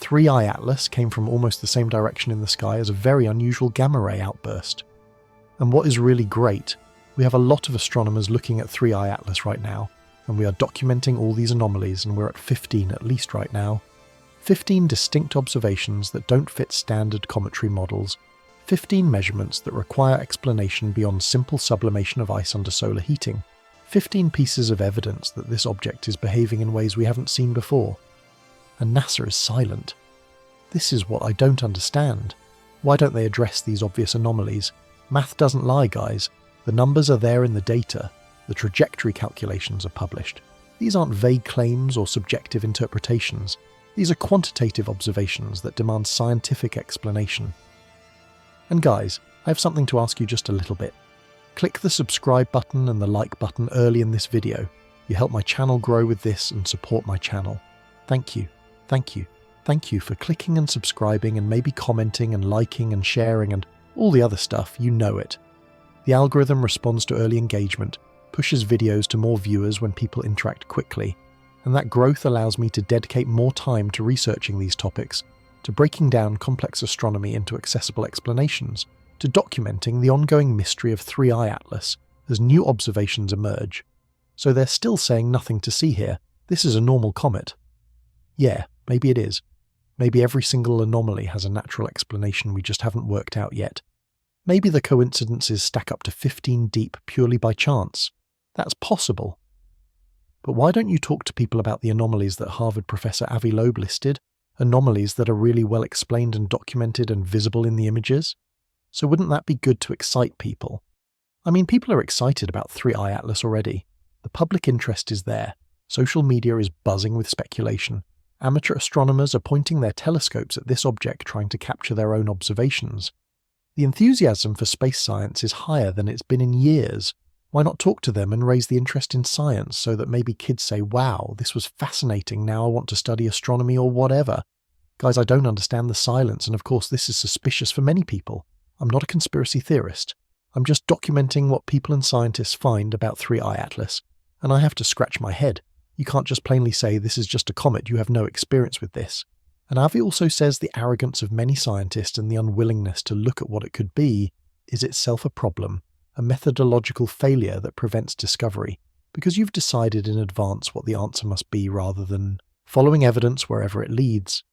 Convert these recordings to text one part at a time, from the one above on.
3I Atlas came from almost the same direction in the sky as a very unusual gamma-ray outburst. And what is really great, we have a lot of astronomers looking at 3I Atlas right now, and we are documenting all these anomalies, and we're at 15 at least right now. 15 distinct observations that don't fit standard cometary models, 15 measurements that require explanation beyond simple sublimation of ice under solar heating, 15 pieces of evidence that this object is behaving in ways we haven't seen before. And NASA is silent. This is what I don't understand. Why don't they address these obvious anomalies? Math doesn't lie, guys. The numbers are there in the data. The trajectory calculations are published. These aren't vague claims or subjective interpretations. These are quantitative observations that demand scientific explanation. And guys, I have something to ask you just a little bit. Click the subscribe button and the like button early in this video. You help my channel grow with this and support my channel. Thank you, thank you, thank you for clicking and subscribing and maybe commenting and liking and sharing and all the other stuff, you know it. The algorithm responds to early engagement, pushes videos to more viewers when people interact quickly, and that growth allows me to dedicate more time to researching these topics, to breaking down complex astronomy into accessible explanations, to documenting the ongoing mystery of 3I Atlas as new observations emerge. So they're still saying nothing to see here. This is a normal comet. Yeah, maybe it is. Maybe every single anomaly has a natural explanation we just haven't worked out yet. Maybe the coincidences stack up to 15 deep purely by chance. That's possible. But why don't you talk to people about the anomalies that Harvard professor Avi Loeb listed? Anomalies that are really well explained and documented and visible in the images? So wouldn't that be good to excite people? I mean, people are excited about 3I Atlas already. The public interest is there. Social media is buzzing with speculation. Amateur astronomers are pointing their telescopes at this object trying to capture their own observations. The enthusiasm for space science is higher than it's been in years. Why not talk to them and raise the interest in science so that maybe kids say, wow, this was fascinating, now I want to study astronomy or whatever. Guys, I don't understand the silence, and of course this is suspicious for many people. I'm not a conspiracy theorist. I'm just documenting what people and scientists find about 3I Atlas, and I have to scratch my head. You can't just plainly say this is just a comet, you have no experience with this. And Avi also says the arrogance of many scientists and the unwillingness to look at what it could be is itself a problem, a methodological failure that prevents discovery, because you've decided in advance what the answer must be rather than following evidence wherever it leads.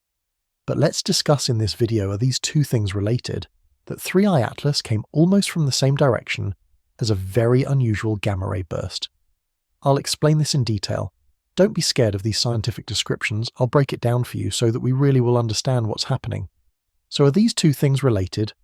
But let's discuss in this video, are these two things related? That 3I Atlas came almost from the same direction as a very unusual gamma-ray burst. I'll explain this in detail. Don't be scared of these scientific descriptions, I'll break it down for you so that we really will understand what's happening. So are these two things related?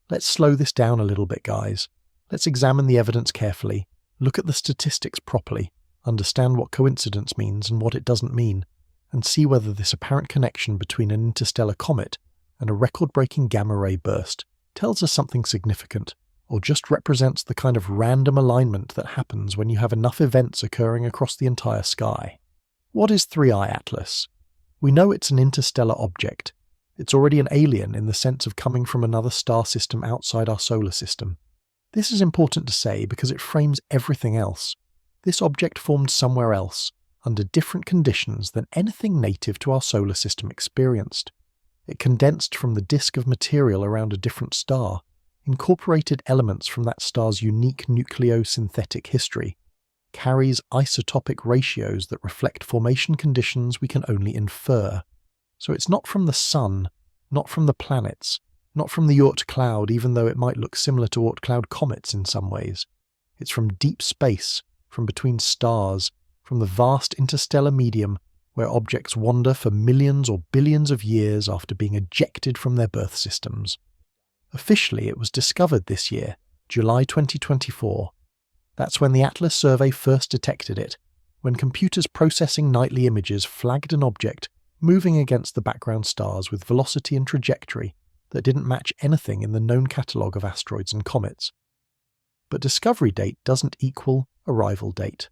Let's slow this down a little bit, guys. Let's examine the evidence carefully, look at the statistics properly, understand what coincidence means and what it doesn't mean, and see whether this apparent connection between an interstellar comet and a record-breaking gamma-ray burst tells us something significant, or just represents the kind of random alignment that happens when you have enough events occurring across the entire sky. What is 3I Atlas? We know it's an interstellar object. It's already an alien in the sense of coming from another star system outside our solar system. This is important to say because it frames everything else. This object formed somewhere else, under different conditions than anything native to our solar system experienced. It condensed from the disk of material around a different star, incorporated elements from that star's unique nucleosynthetic history, carries isotopic ratios that reflect formation conditions we can only infer. So it's not from the sun, not from the planets, not from the Oort cloud, even though it might look similar to Oort cloud comets in some ways. It's from deep space, from between stars, from the vast interstellar medium where objects wander for millions or billions of years after being ejected from their birth systems. Officially, it was discovered this year, July 2024. That's when the Atlas survey first detected it, when computers processing nightly images flagged an object moving against the background stars with velocity and trajectory that didn't match anything in the known catalogue of asteroids and comets. But discovery date doesn't equal arrival date.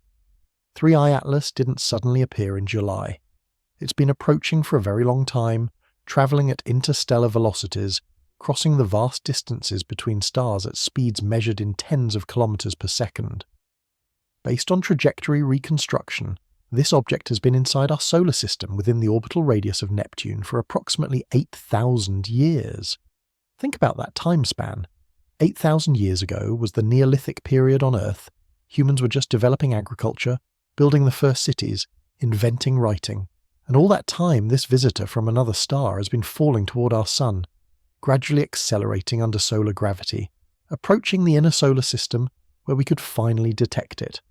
3I Atlas didn't suddenly appear in July. It's been approaching for a very long time, travelling at interstellar velocities, crossing the vast distances between stars at speeds measured in tens of kilometres per second. Based on trajectory reconstruction, This object has been inside our solar system within the orbital radius of Neptune for approximately 8,000 years. Think about that time span. 8,000 years ago was the Neolithic period on Earth. Humans were just developing agriculture, building the first cities, inventing writing. And all that time, this visitor from another star has been falling toward our Sun, gradually accelerating under solar gravity, approaching the inner solar system where we could finally detect it.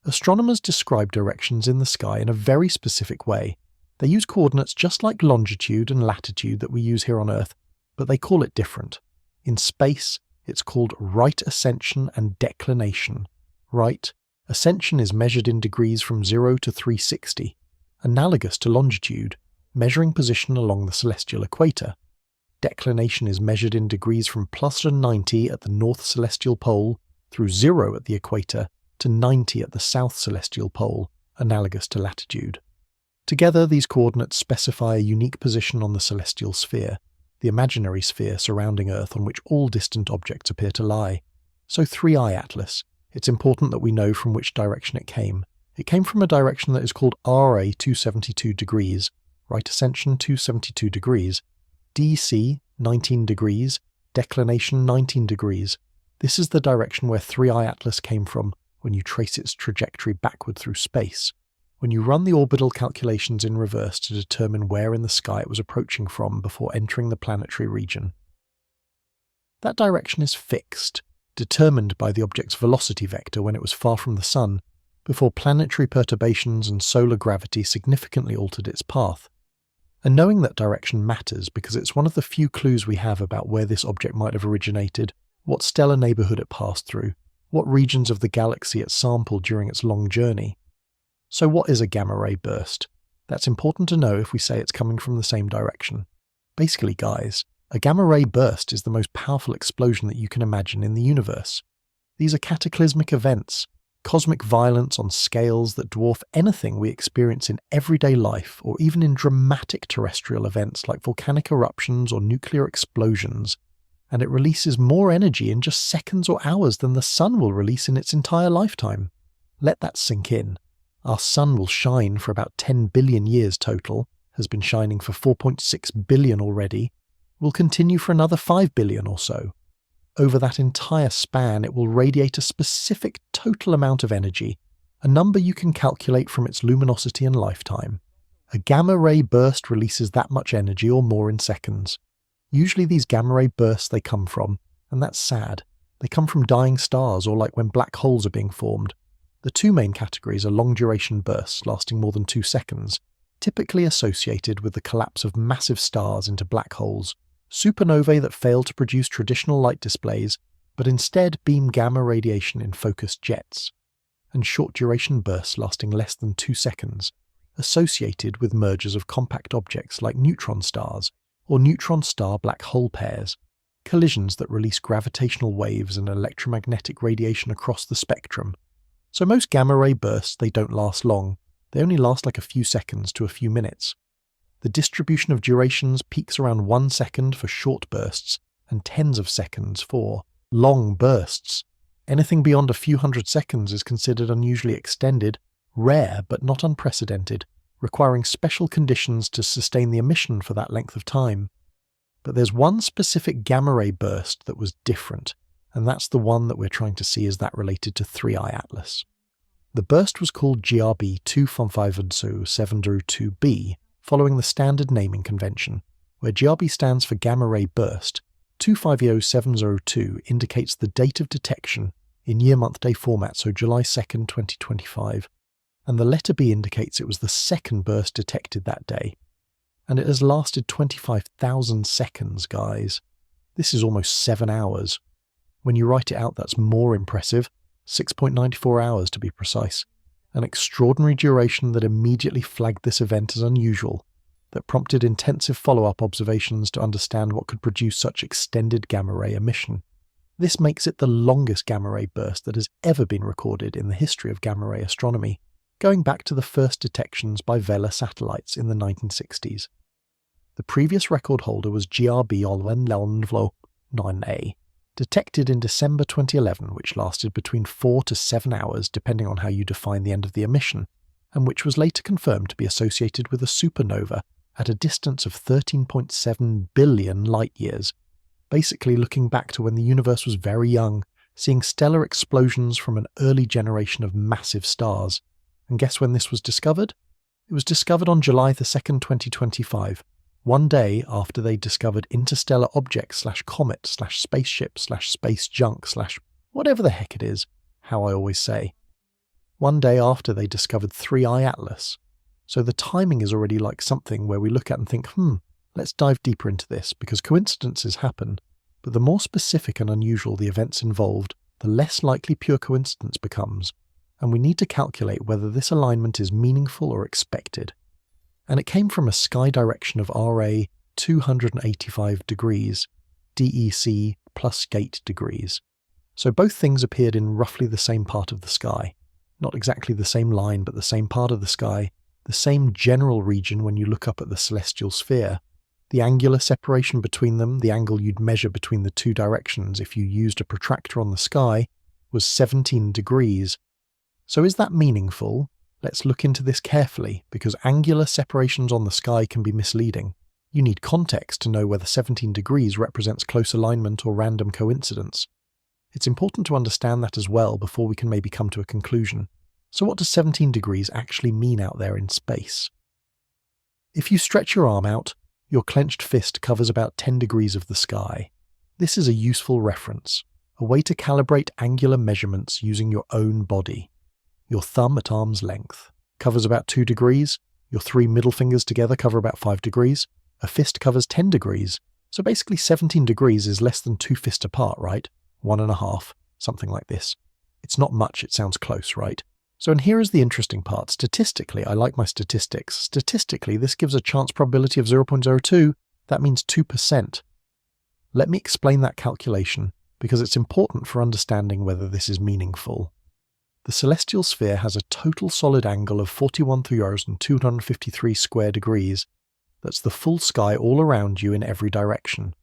Astronomers describe directions in the sky in a very specific way. They use coordinates just like longitude and latitude that we use here on Earth, but they call it different. In space, it's called right ascension and declination. Right ascension is measured in degrees from 0 to 360, analogous to longitude, measuring position along the celestial equator. Declination is measured in degrees from plus 90 at the north celestial pole through 0 at the equator to 90 at the south celestial pole, analogous to latitude. Together, these coordinates specify a unique position on the celestial sphere, the imaginary sphere surrounding Earth on which all distant objects appear to lie. So 3i Atlas, it's important that we know from which direction it came. It came from a direction that is called RA 272 degrees, right ascension 272 degrees, DC 19 degrees, declination 19 degrees. This is the direction where 3i Atlas came from when you trace its trajectory backward through space. When you run the orbital calculations in reverse to determine where in the sky it was approaching from before entering the planetary region. That direction is fixed, determined by the object's velocity vector when it was far from the Sun, before planetary perturbations and solar gravity significantly altered its path. And knowing that direction matters because it's one of the few clues we have about where this object might have originated, what stellar neighbourhood it passed through, what regions of the galaxy it sampled during its long journey. So what is a gamma-ray burst? That's important to know if we say it's coming from the same direction. Basically, guys, a gamma-ray burst is the most powerful explosion that you can imagine in the universe. These are cataclysmic events, cosmic violence on scales that dwarf anything we experience in everyday life or even in dramatic terrestrial events like volcanic eruptions or nuclear explosions, and it releases more energy in just seconds or hours than the Sun will release in its entire lifetime. Let that sink in. Our Sun will shine for about 10 billion years total, has been shining for 4.6 billion already, will continue for another 5 billion or so. Over that entire span, it will radiate a specific total amount of energy, a number you can calculate from its luminosity and lifetime. A gamma-ray burst releases that much energy or more in seconds. Usually these gamma-ray bursts they come from, and that's sad, they come from dying stars or like when black holes are being formed. The two main categories are long-duration bursts lasting more than 2 seconds, typically associated with the collapse of massive stars into black holes, supernovae that fail to produce traditional light displays, but instead beam gamma radiation in focused jets, and short-duration bursts lasting less than 2 seconds, associated with mergers of compact objects like neutron stars or neutron-star black hole pairs, collisions that release gravitational waves and electromagnetic radiation across the spectrum. So most gamma-ray bursts, they don't last long. They only last like a few seconds to a few minutes. The distribution of durations peaks around 1 second for short bursts and tens of seconds for long bursts. Anything beyond a few hundred seconds is considered unusually extended, rare but not unprecedented, requiring special conditions to sustain the emission for that length of time. But there's one specific gamma-ray burst that was different, and that's the one that we're trying to see as that related to 3i Atlas. The burst was called GRB 25572b, following the standard naming convention, where GRB stands for gamma-ray burst. 250702 indicates the date of detection in year-month-day format, so July 2nd, 2025, and the letter B indicates it was the second burst detected that day. And it has lasted 25,000 seconds, guys. This is almost 7 hours. When you write it out, that's more impressive, 6.94 hours to be precise. An extraordinary duration that immediately flagged this event as unusual, that prompted intensive follow-up observations to understand what could produce such extended gamma-ray emission. This makes it the longest gamma-ray burst that has ever been recorded in the history of gamma-ray astronomy, going back to the first detections by Vela satellites in the 1960s. The previous record holder was GRB 9A, detected in December 2011, which lasted between 4 to 7 hours depending on how you define the end of the emission. and which was later confirmed to be associated with a supernova at a distance of 13.7 billion light-years, basically looking back to when the universe was very young, seeing stellar explosions from an early generation of massive stars. And guess when this was discovered? It was discovered on July the 2nd, 2025, one day after they discovered interstellar objects/comet/spaceship/space junk/whatever the heck it is, how I always say. One day after they discovered 3I Atlas. So the timing is already like something where we look at and think, let's dive deeper into this, because coincidences happen, but the more specific and unusual the events involved, the less likely pure coincidence becomes, and we need to calculate whether this alignment is meaningful or expected. And it came from a sky direction of RA 285 degrees, DEC plus gate degrees. So both things appeared in roughly the same part of the sky. Not exactly the same line, but the same part of the sky, the same general region when you look up at the celestial sphere. The angular separation between them, the angle you'd measure between the two directions if you used a protractor on the sky, was 17 degrees. So is that meaningful? Let's look into this carefully, because angular separations on the sky can be misleading. You need context to know whether 17 degrees represents close alignment or random coincidence. It's important to understand that as well before we can maybe come to a conclusion. So what does 17 degrees actually mean out there in space? If you stretch your arm out, your clenched fist covers about 10 degrees of the sky. This is a useful reference, a way to calibrate angular measurements using your own body. Your thumb at arm's length covers about 2 degrees, your 3 middle fingers together cover about 5 degrees, a fist covers 10 degrees, so basically 17 degrees is less than 2 fists apart, right? 1.5, something like this. It's not much, it sounds close, right? So and here is the interesting part. Statistically, I like my statistics. Statistically, this gives a chance probability of 0.02. That means 2%. Let me explain that calculation, because it's important for understanding whether this is meaningful. The celestial sphere has a total solid angle of 41,253 square degrees. That's the full sky all around you in every direction.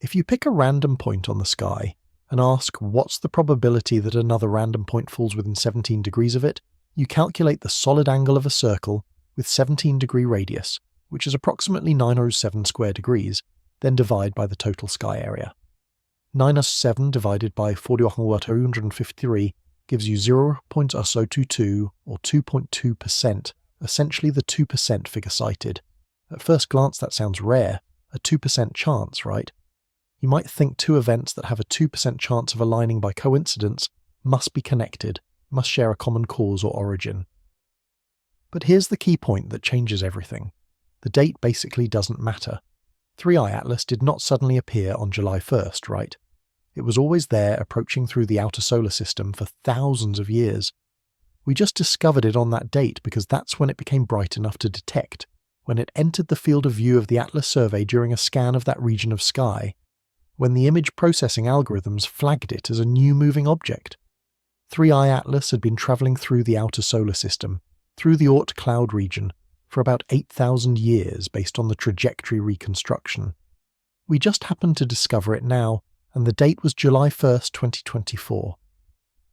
If you pick a random point on the sky and ask what's the probability that another random point falls within 17 degrees of it, you calculate the solid angle of a circle with 17-degree radius, which is approximately 907 square degrees, then divide by the total sky area. 907 divided by 41,253 gives you 0.022 or 2.2%, essentially the 2% figure cited. At first glance that sounds rare, a 2% chance, right? You might think two events that have a 2% chance of aligning by coincidence must be connected, must share a common cause or origin. But here's the key point that changes everything. The date basically doesn't matter. 3I Atlas did not suddenly appear on July 1st, right? It was always there, approaching through the outer solar system for thousands of years. We just discovered it on that date because that's when it became bright enough to detect, when it entered the field of view of the Atlas survey during a scan of that region of sky, when the image processing algorithms flagged it as a new moving object. 3I Atlas had been travelling through the outer solar system, through the Oort cloud region, for about 8,000 years based on the trajectory reconstruction. We just happened to discover it now, and the date was July 1st, 2024.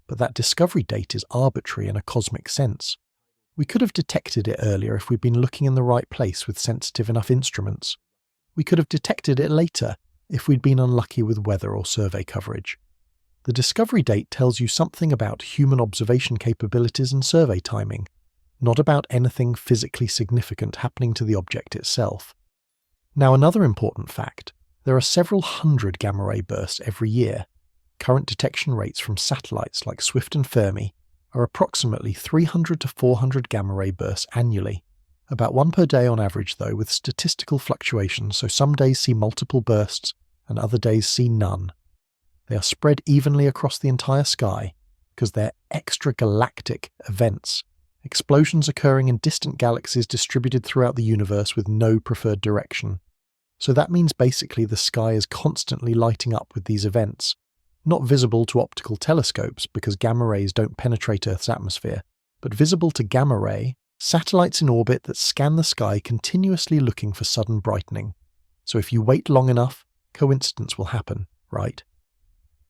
But that discovery date is arbitrary in a cosmic sense. We could have detected it earlier if we'd been looking in the right place with sensitive enough instruments. We could have detected it later if we'd been unlucky with weather or survey coverage. The discovery date tells you something about human observation capabilities and survey timing, not about anything physically significant happening to the object itself. Now, another important fact. There are several hundred gamma-ray bursts every year. Current detection rates from satellites like Swift and Fermi are approximately 300 to 400 gamma-ray bursts annually. About one per day on average though, with statistical fluctuations, so some days see multiple bursts and other days see none. They are spread evenly across the entire sky because they're extragalactic events, explosions occurring in distant galaxies distributed throughout the universe with no preferred direction. So that means basically the sky is constantly lighting up with these events, not visible to optical telescopes because gamma rays don't penetrate Earth's atmosphere, but visible to gamma ray, satellites in orbit that scan the sky continuously looking for sudden brightening. So if you wait long enough, coincidence will happen, right?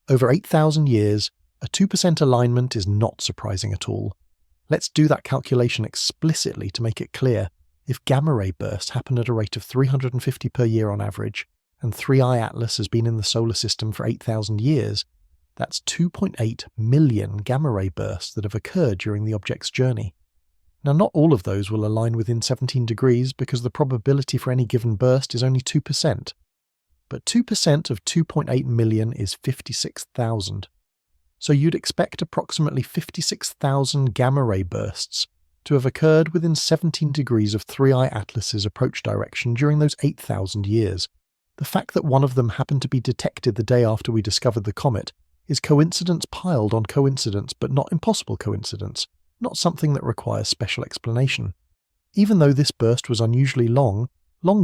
Over 8,000 years, a 2% alignment is not surprising at all. Let's do that calculation explicitly to make it clear. If gamma-ray bursts happen at a rate of 350 per year on average, and 3I Atlas has been in the solar system for 8,000 years, that's 2.8 million gamma-ray bursts that have occurred during the object's journey. Now, not all of those will align within 17 degrees because the probability for any given burst is only 2%. But 2% of 2.8 million is 56,000. So you'd expect approximately 56,000 gamma-ray bursts to have occurred within 17 degrees of 3I Atlas's approach direction during those 8,000 years. The fact that one of them happened to be detected the day after we discovered the comet is coincidence piled on coincidence, but not impossible coincidence, not something that requires special explanation. Even though this burst was unusually long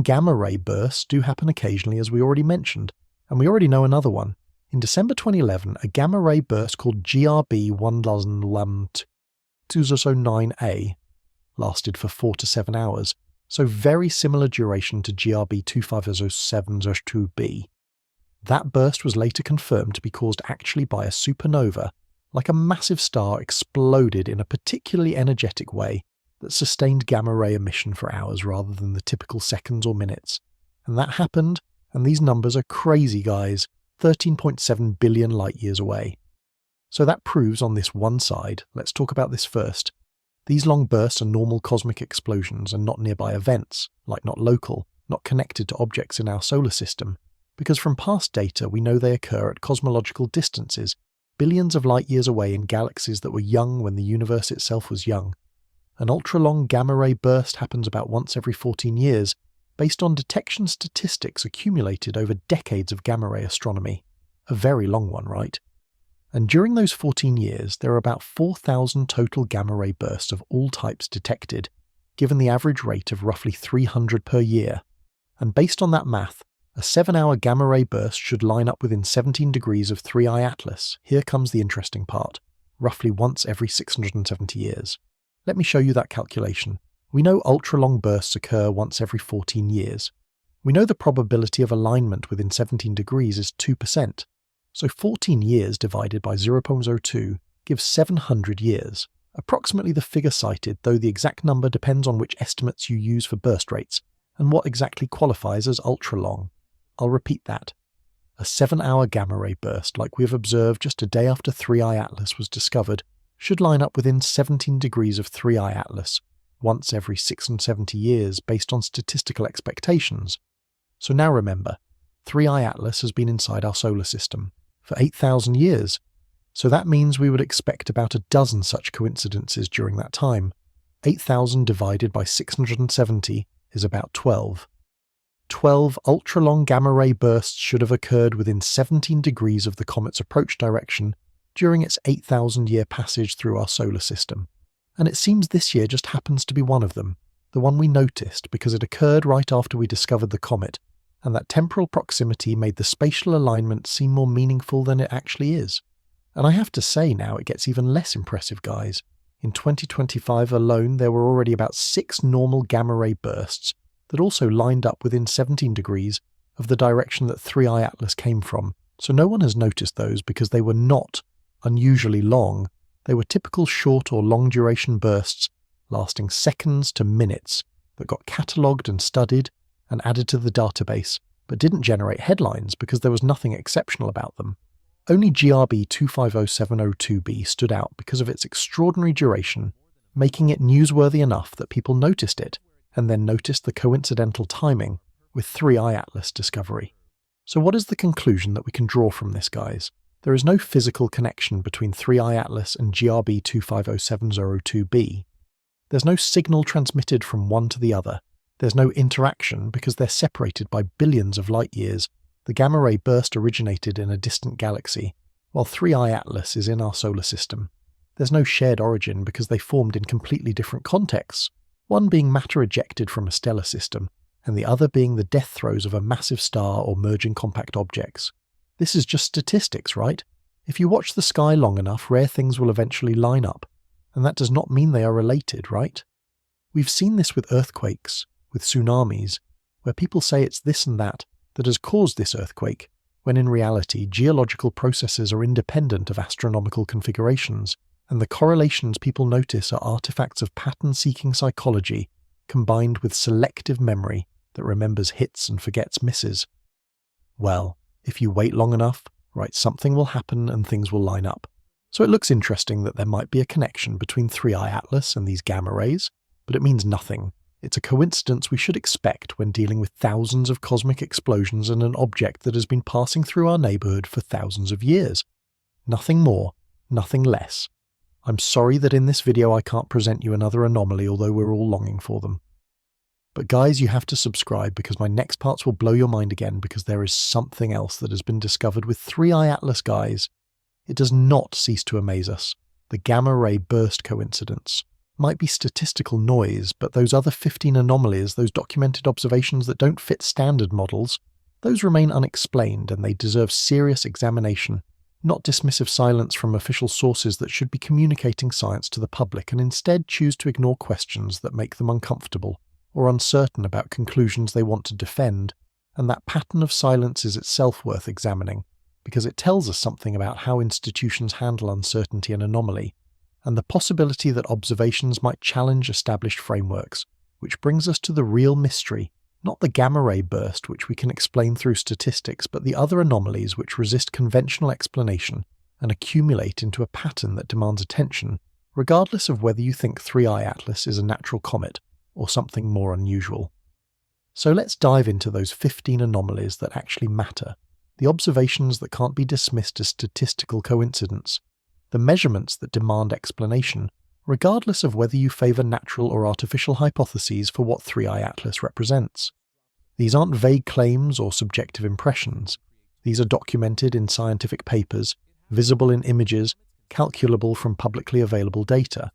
gamma-ray bursts do happen occasionally, as we already mentioned, and we already know another one. In December 2011, a gamma-ray burst called GRB 1009A lasted for 4 to 7 hours, so very similar duration to GRB 2507-2b. That burst was later confirmed to be caused actually by a supernova, like a massive star exploded in a particularly energetic way that sustained gamma-ray emission for hours rather than the typical seconds or minutes. And that happened, and these numbers are crazy, guys, 13.7 billion light-years away. So that proves on this one side, let's talk about this first. These long bursts are normal cosmic explosions and not nearby events, like not local, not connected to objects in our solar system, because from past data we know they occur at cosmological distances, billions of light-years away in galaxies that were young when the universe itself was young. An ultra-long gamma-ray burst happens about once every 14 years, based on detection statistics accumulated over decades of gamma-ray astronomy. A very long one, right? And during those 14 years, there are about 4,000 total gamma-ray bursts of all types detected, given the average rate of roughly 300 per year. And based on that math, a 7-hour gamma-ray burst should line up within 17 degrees of 3I Atlas. Here comes the interesting part, roughly once every 670 years. Let me show you that calculation. We know ultra-long bursts occur once every 14 years. We know the probability of alignment within 17 degrees is 2%. So 14 years divided by 0.02 gives 700 years, approximately the figure cited, though the exact number depends on which estimates you use for burst rates, and what exactly qualifies as ultra-long. I'll repeat that. A 7-hour gamma-ray burst, like we have observed just a day after 3I Atlas was discovered, should line up within 17 degrees of 3I Atlas, once every 670 years based on statistical expectations. So now remember, 3I Atlas has been inside our solar system for 8,000 years, so that means we would expect about a dozen such coincidences during that time. 8,000 divided by 670 is about 12. 12 ultra-long gamma-ray bursts should have occurred within 17 degrees of the comet's approach direction during its 8,000-year passage through our solar system. And it seems this year just happens to be one of them, the one we noticed because it occurred right after we discovered the comet, and that temporal proximity made the spatial alignment seem more meaningful than it actually is. And I have to say now it gets even less impressive, guys. In 2025 alone, there were already about 6 normal gamma-ray bursts that also lined up within 17 degrees of the direction that 3I Atlas came from, so no one has noticed those because they were not unusually long. They were typical short or long duration bursts lasting seconds to minutes that got catalogued and studied and added to the database, but didn't generate headlines because there was nothing exceptional about them. Only GRB 250702b stood out because of its extraordinary duration, making it newsworthy enough that people noticed it, and then noticed the coincidental timing with 3I Atlas discovery. So what is the conclusion that we can draw from this, guys? There is no physical connection between 3I Atlas and GRB 250702b. There's no signal transmitted from one to the other. There's no interaction because they're separated by billions of light years. The gamma-ray burst originated in a distant galaxy, while 3I Atlas is in our solar system. There's no shared origin because they formed in completely different contexts, one being matter ejected from a stellar system, and the other being the death throes of a massive star or merging compact objects. This is just statistics, right? If you watch the sky long enough, rare things will eventually line up, and that does not mean they are related, right? We've seen this with earthquakes, with tsunamis, where people say it's this and that has caused this earthquake, when in reality geological processes are independent of astronomical configurations, and the correlations people notice are artifacts of pattern-seeking psychology combined with selective memory that remembers hits and forgets misses. Well, if you wait long enough, right, something will happen and things will line up. So it looks interesting that there might be a connection between 3i Atlas and these gamma rays, but it means nothing. It's a coincidence we should expect when dealing with thousands of cosmic explosions and an object that has been passing through our neighborhood for thousands of years. Nothing more, nothing less. I'm sorry that in this video I can't present you another anomaly, although we're all longing for them. But guys, you have to subscribe because my next parts will blow your mind again, because there is something else that has been discovered with 3i Atlas, guys. It does not cease to amaze us. The gamma ray burst coincidence. Might be statistical noise, but those other 15 anomalies, those documented observations that don't fit standard models, those remain unexplained and they deserve serious examination, not dismissive silence from official sources that should be communicating science to the public and instead choose to ignore questions that make them uncomfortable or uncertain about conclusions they want to defend, and that pattern of silence is itself worth examining, because it tells us something about how institutions handle uncertainty and anomaly, and the possibility that observations might challenge established frameworks, which brings us to the real mystery, not the gamma ray burst which we can explain through statistics, but the other anomalies which resist conventional explanation and accumulate into a pattern that demands attention, regardless of whether you think 3i Atlas is a natural comet or something more unusual. So let's dive into those 15 anomalies that actually matter, the observations that can't be dismissed as statistical coincidence, the measurements that demand explanation, regardless of whether you favour natural or artificial hypotheses for what 3i Atlas represents. These aren't vague claims or subjective impressions. These are documented in scientific papers, visible in images, calculable from publicly available data.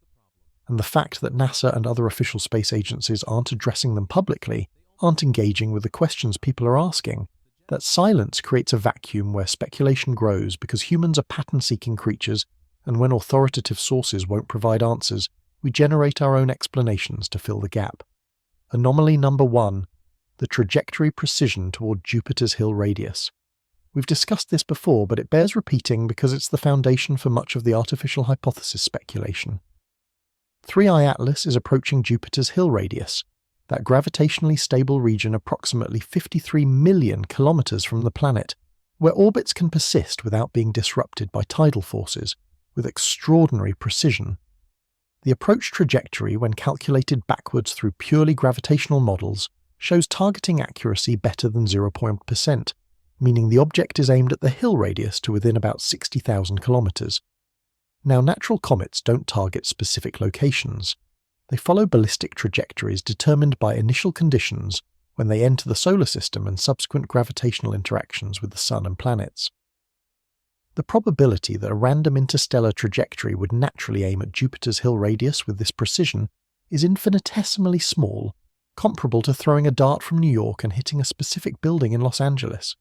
And the fact that NASA and other official space agencies aren't addressing them publicly, aren't engaging with the questions people are asking, that silence creates a vacuum where speculation grows because humans are pattern-seeking creatures, and when authoritative sources won't provide answers, we generate our own explanations to fill the gap. Anomaly number 1, the trajectory precision toward Jupiter's Hill radius. We've discussed this before, but it bears repeating because it's the foundation for much of the artificial hypothesis speculation. 3i Atlas is approaching Jupiter's Hill radius, that gravitationally stable region approximately 53 million kilometers from the planet, where orbits can persist without being disrupted by tidal forces, with extraordinary precision. The approach trajectory, when calculated backwards through purely gravitational models, shows targeting accuracy better than 0%, meaning the object is aimed at the Hill radius to within about 60,000 kilometers. Now, natural comets don't target specific locations. They follow ballistic trajectories determined by initial conditions when they enter the solar system and subsequent gravitational interactions with the Sun and planets. The probability that a random interstellar trajectory would naturally aim at Jupiter's Hill radius with this precision is infinitesimally small, comparable to throwing a dart from New York and hitting a specific building in Los Angeles.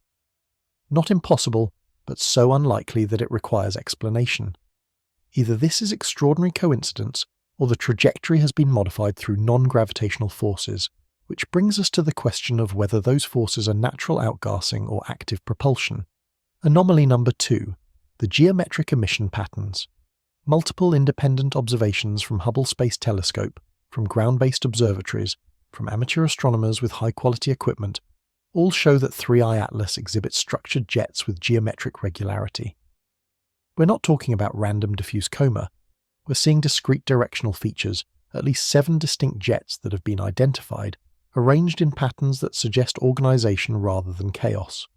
Not impossible, but so unlikely that it requires explanation. Either this is extraordinary coincidence, or the trajectory has been modified through non-gravitational forces, which brings us to the question of whether those forces are natural outgassing or active propulsion. Anomaly number 2, the geometric emission patterns. Multiple independent observations from Hubble Space Telescope, from ground-based observatories, from amateur astronomers with high-quality equipment, all show that 3i Atlas exhibits structured jets with geometric regularity. We're not talking about random diffuse coma. We're seeing discrete directional features, at least 7 distinct jets that have been identified, arranged in patterns that suggest organization rather than chaos.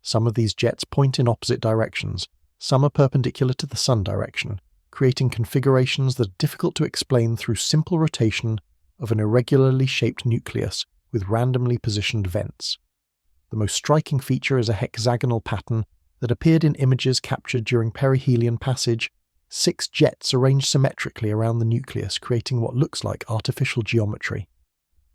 Some of these jets point in opposite directions, some are perpendicular to the Sun direction, creating configurations that are difficult to explain through simple rotation of an irregularly shaped nucleus with randomly positioned vents. The most striking feature is a hexagonal pattern that appeared in images captured during perihelion passage, 6 jets arranged symmetrically around the nucleus, creating what looks like artificial geometry.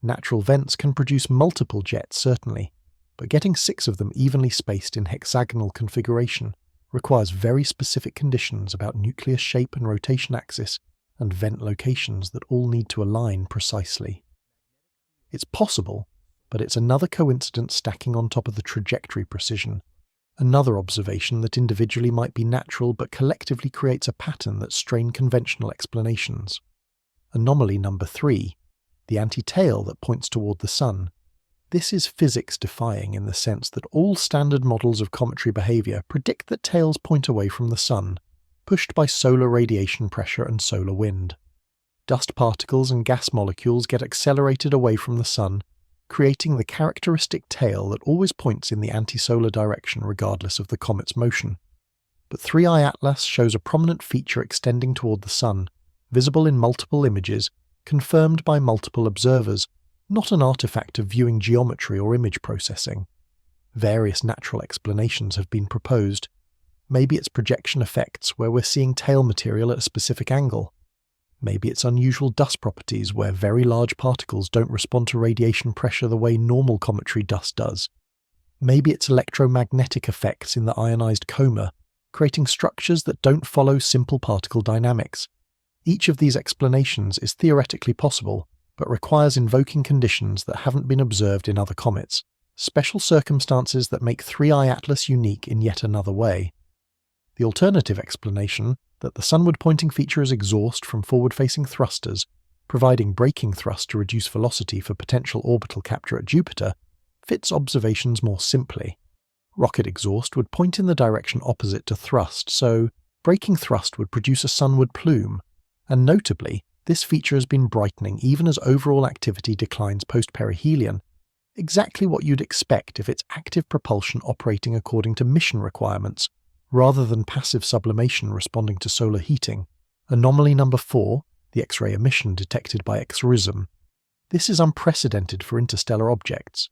Natural vents can produce multiple jets, certainly, but getting 6 of them evenly spaced in hexagonal configuration requires very specific conditions about nucleus shape and rotation axis and vent locations that all need to align precisely. It's possible, but it's another coincidence stacking on top of the trajectory precision. Another observation that individually might be natural but collectively creates a pattern that strains conventional explanations. Anomaly number 3, the anti-tail that points toward the Sun. This is physics-defying in the sense that all standard models of cometary behavior predict that tails point away from the Sun, pushed by solar radiation pressure and solar wind. Dust particles and gas molecules get accelerated away from the Sun, creating the characteristic tail that always points in the anti-solar direction regardless of the comet's motion. But 3I Atlas shows a prominent feature extending toward the Sun, visible in multiple images, confirmed by multiple observers, not an artifact of viewing geometry or image processing. Various natural explanations have been proposed. Maybe it's projection effects where we're seeing tail material at a specific angle. Maybe it's unusual dust properties where very large particles don't respond to radiation pressure the way normal cometary dust does. Maybe it's electromagnetic effects in the ionized coma, creating structures that don't follow simple particle dynamics. Each of these explanations is theoretically possible, but requires invoking conditions that haven't been observed in other comets, special circumstances that make 3I Atlas unique in yet another way. The alternative explanation, that the sunward-pointing feature is exhaust from forward-facing thrusters, providing braking thrust to reduce velocity for potential orbital capture at Jupiter, fits observations more simply. Rocket exhaust would point in the direction opposite to thrust, so braking thrust would produce a sunward plume, and notably, this feature has been brightening even as overall activity declines post-perihelion, exactly what you'd expect if it's active propulsion operating according to mission requirements, rather than passive sublimation responding to solar heating. Anomaly number 4, the X-ray emission detected by X-RISM. This is unprecedented for interstellar objects.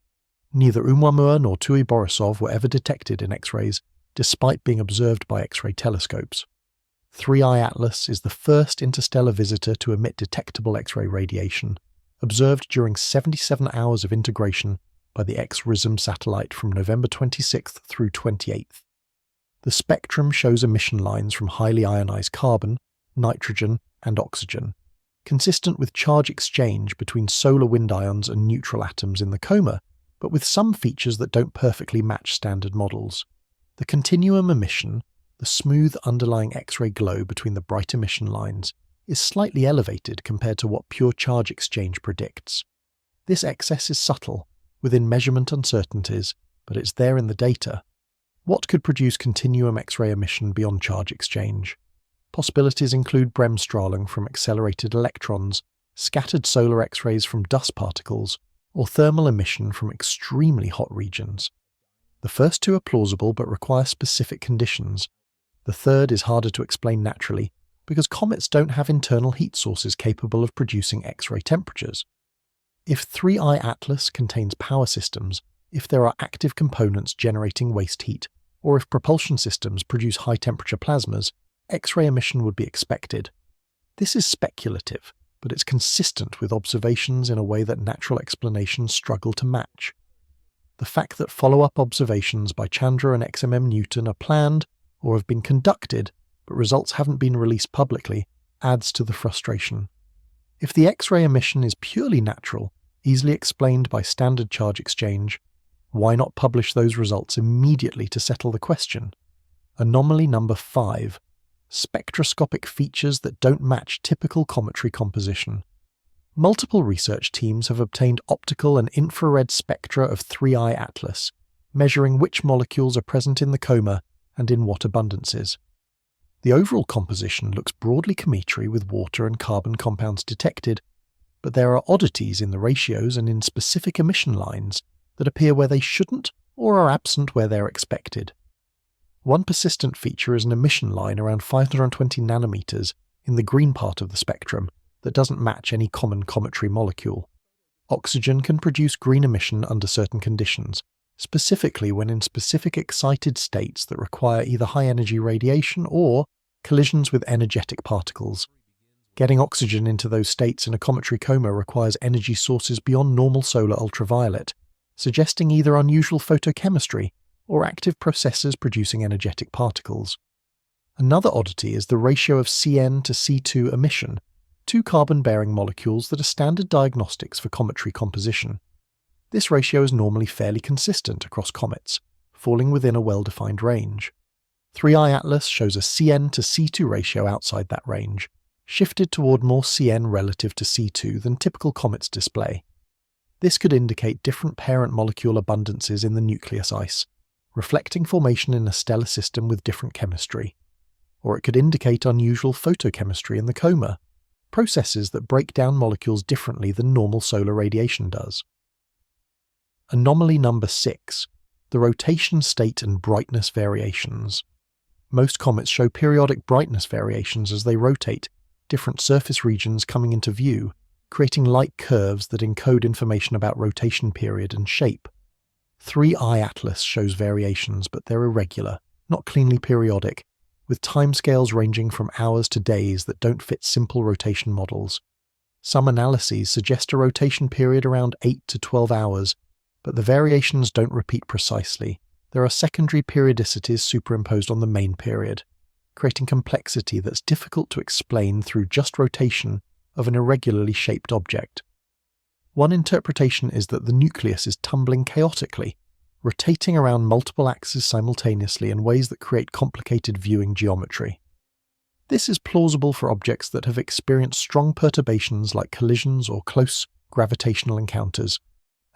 Neither Oumuamua nor Tui Borisov were ever detected in X-rays, despite being observed by X-ray telescopes. 3I Atlas is the first interstellar visitor to emit detectable X-ray radiation, observed during 77 hours of integration by the X-RISM satellite from November 26th through 28th. The spectrum shows emission lines from highly ionized carbon, nitrogen, and oxygen, consistent with charge exchange between solar wind ions and neutral atoms in the coma, but with some features that don't perfectly match standard models. The continuum emission, the smooth underlying X-ray glow between the bright emission lines, is slightly elevated compared to what pure charge exchange predicts. This excess is subtle, within measurement uncertainties, but it's there in the data. What could produce continuum X-ray emission beyond charge exchange? Possibilities include bremsstrahlung from accelerated electrons, scattered solar X-rays from dust particles, or thermal emission from extremely hot regions. The first two are plausible but require specific conditions. The third is harder to explain naturally because comets don't have internal heat sources capable of producing X-ray temperatures. If 3I Atlas contains power systems, if there are active components generating waste heat, or if propulsion systems produce high-temperature plasmas, X-ray emission would be expected. This is speculative, but it's consistent with observations in a way that natural explanations struggle to match. The fact that follow-up observations by Chandra and XMM Newton are planned or have been conducted, but results haven't been released publicly, adds to the frustration. If the X-ray emission is purely natural, easily explained by standard charge exchange, why not publish those results immediately to settle the question? Anomaly number 5. Spectroscopic features that don't match typical cometary composition. Multiple research teams have obtained optical and infrared spectra of 3I Atlas, measuring which molecules are present in the coma and in what abundances. The overall composition looks broadly cometary with water and carbon compounds detected, but there are oddities in the ratios and in specific emission lines that appear where they shouldn't or are absent where they're expected. One persistent feature is an emission line around 520 nanometers in the green part of the spectrum that doesn't match any common cometary molecule. Oxygen can produce green emission under certain conditions, specifically when in specific excited states that require either high-energy radiation or collisions with energetic particles. Getting oxygen into those states in a cometary coma requires energy sources beyond normal solar ultraviolet, suggesting either unusual photochemistry or active processes producing energetic particles. Another oddity is the ratio of CN to C2 emission, two carbon-bearing molecules that are standard diagnostics for cometary composition. This ratio is normally fairly consistent across comets, falling within a well-defined range. 3i Atlas shows a CN to C2 ratio outside that range, shifted toward more CN relative to C2 than typical comets display. This could indicate different parent molecule abundances in the nucleus ice, reflecting formation in a stellar system with different chemistry. Or it could indicate unusual photochemistry in the coma, processes that break down molecules differently than normal solar radiation does. Anomaly number 6. The rotation state and brightness variations. Most comets show periodic brightness variations as they rotate, different surface regions coming into view, creating light curves that encode information about rotation period and shape. 3i Atlas shows variations, but they're irregular, not cleanly periodic, with timescales ranging from hours to days that don't fit simple rotation models. Some analyses suggest a rotation period around 8 to 12 hours, but the variations don't repeat precisely. There are secondary periodicities superimposed on the main period, creating complexity that's difficult to explain through just rotation of an irregularly shaped object. One interpretation is that the nucleus is tumbling chaotically, rotating around multiple axes simultaneously in ways that create complicated viewing geometry. This is plausible for objects that have experienced strong perturbations like collisions or close gravitational encounters.